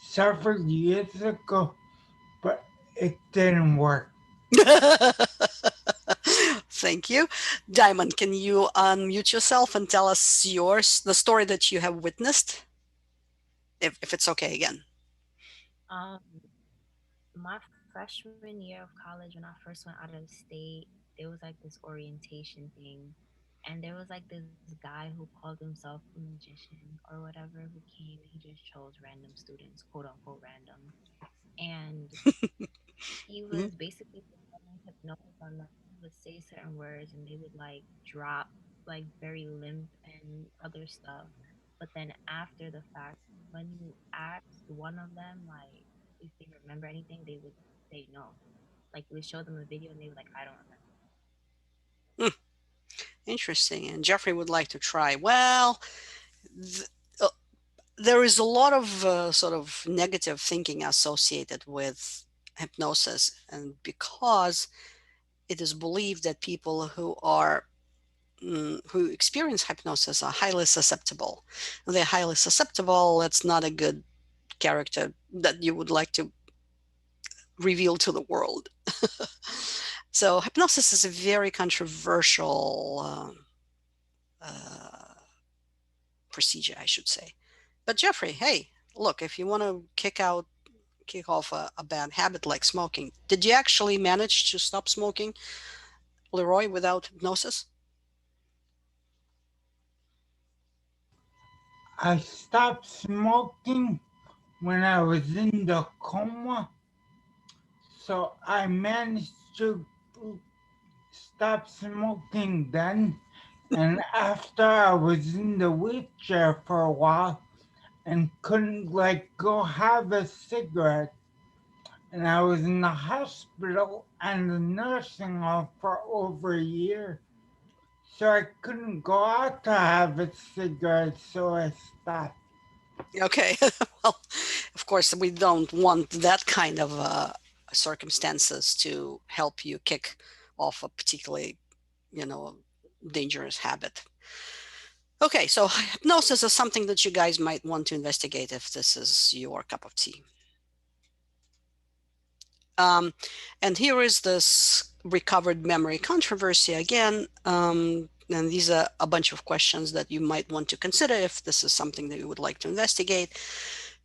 several years ago, but it didn't work. Thank you. Diamond, can you unmute yourself and tell us the story that you have witnessed, if it's okay again? Um, my freshman year of college, when I first went out of state, there was like this orientation thing, and there was like this guy who called himself a magician or whatever who came and he just chose random students, quote unquote random, and he was Mhm. basically performing hypnosis on them. He would say certain words and they would like drop like very limp and other stuff. But then after the fact, when you asked one of them like if they remember anything, they would say no. Like we showed them a video and they were like, I don't remember. Hmm, interesting. And Jeffrey would like to try. Well, th- uh, there is a lot of sort of negative thinking associated with hypnosis, and because it is believed that people who experience hypnosis are highly susceptible. They're highly susceptible. That's not a good character that you would like to reveal to the world. So hypnosis is a very controversial uh, procedure, I should say. But Jeffrey, hey, look, if you want to kick off a bad habit like smoking, did you actually manage to stop smoking, Leroy, without hypnosis? I stopped smoking when I was in the coma. So I managed to stop smoking then. And after I was in the wheelchair for a while and couldn't like go have a cigarette. And I was in the hospital and the nursing home for over a year. So I couldn't go out to have a cigarette, so I stopped. Okay. Well, of course, we don't want that kind of circumstances to help you kick off a particularly, you know, dangerous habit. Okay, so hypnosis is something that you guys might want to investigate if this is your cup of tea. And here is this recovered memory controversy again. And these are a bunch of questions that you might want to consider if this is something that you would like to investigate.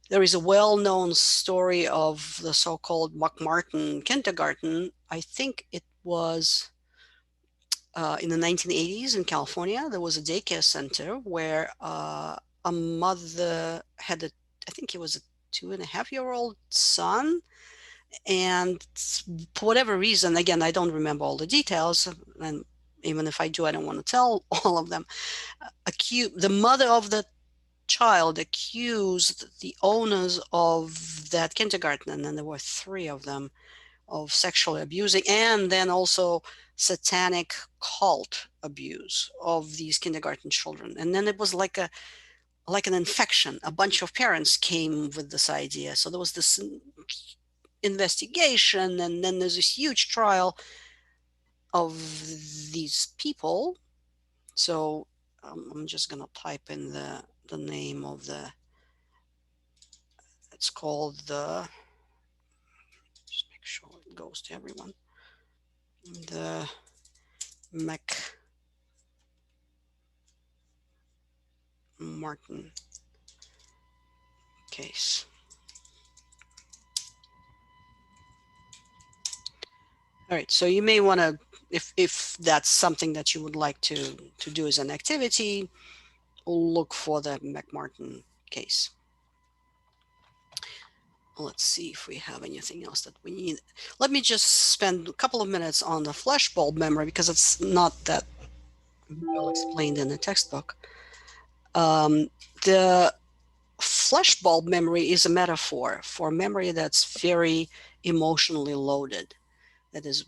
There is a well-known story of the so-called McMartin kindergarten. I think it was in the 1980s in California. There was a daycare center where a mother had a, I think it was a 2.5-year-old son, and for whatever reason, again, I don't remember all the details, and even if I do, I don't want to tell all of them. The mother of the child accused the owners of that kindergarten, and then there were 3 of them, of sexually abusing and then also satanic cult abuse of these kindergarten children. And then it was like an infection. A bunch of parents came with this idea. So there was this investigation, and then there's this huge trial of these people. So I'm just going to type in the name of it's called just make sure it goes to everyone. The McMartin case. All right, so you may want to, if that's something that you would like to do as an activity, look for the McMartin case. Let's see if we have anything else that we need. Let me just spend a couple of minutes on the flashbulb memory because it's not that well explained in the textbook. The flashbulb memory is a metaphor for memory that's very emotionally loaded. That is,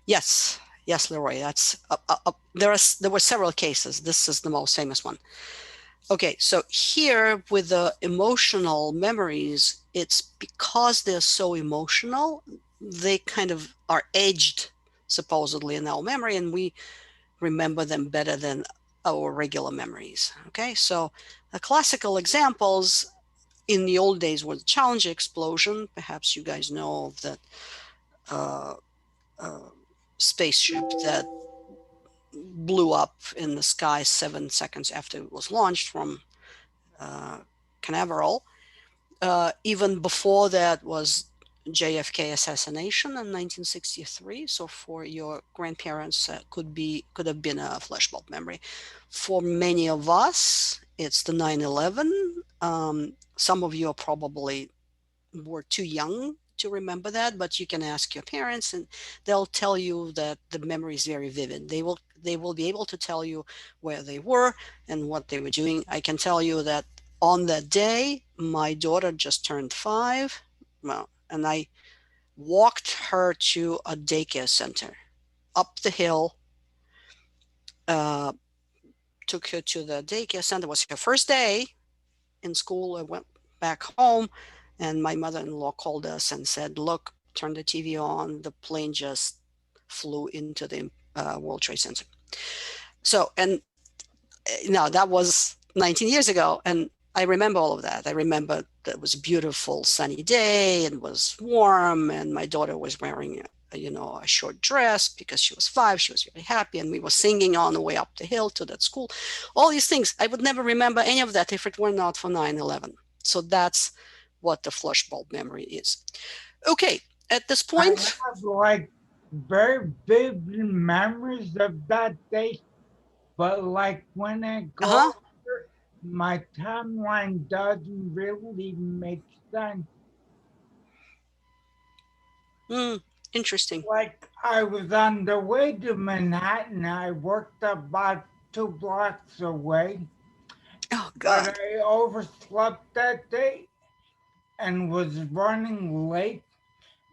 yes, Leroy. That's there were several cases. This is the most famous one. Okay, so here with the emotional memories, it's because they're so emotional, they kind of are edged supposedly in our memory, and we remember them better than our regular memories. Okay, so the classical examples in the old days were the Challenger explosion. Perhaps you guys know of that spaceship that blew up in the sky 7 seconds after it was launched from Canaveral. Even before that was JFK assassination in 1963. So for your grandparents, could have been a flashbulb memory. For many of us, it's the 9/11. Some of you are probably were too young to remember that, but you can ask your parents, and they'll tell you that the memory is very vivid. They will be able to tell you where they were and what they were doing. I can tell you that on that day, my daughter just turned 5. Well, and I walked her to a daycare center up the hill, uh, took her to the daycare center. It was her first day in school. I went back home, and my mother-in-law called us and said, look, turn the TV on. The plane just flew into the World Trade Center. So, and now that was 19 years ago. And I remember all of that. I remember that it was a beautiful sunny day and was warm. And my daughter was wearing a short dress because she was 5. She was really happy. And we were singing on the way up the hill to that school. All these things. I would never remember any of that if it were not for 9/11. So that's what the flashbulb memory is. Okay, at this I point. have like very vivid memories of that day, but like when I go my timeline doesn't really make sense. Mm, interesting. Like I was on the way to Manhattan. I worked about 2 blocks away, Oh but God. I overslept that day and was running late.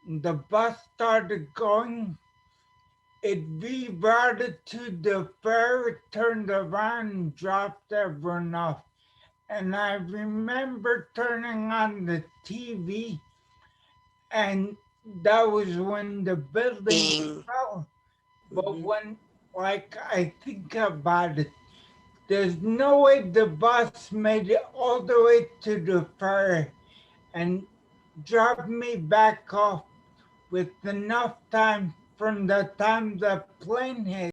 The bus started going. It rerouted to the ferry, turned around, and dropped everyone off. And I remember turning on the TV, and that was when the building Ding. fell. But Hmm. when, like, I think about it, there's no way the bus made it all the way to the ferry and dropped me back off with enough time from the time the plane hit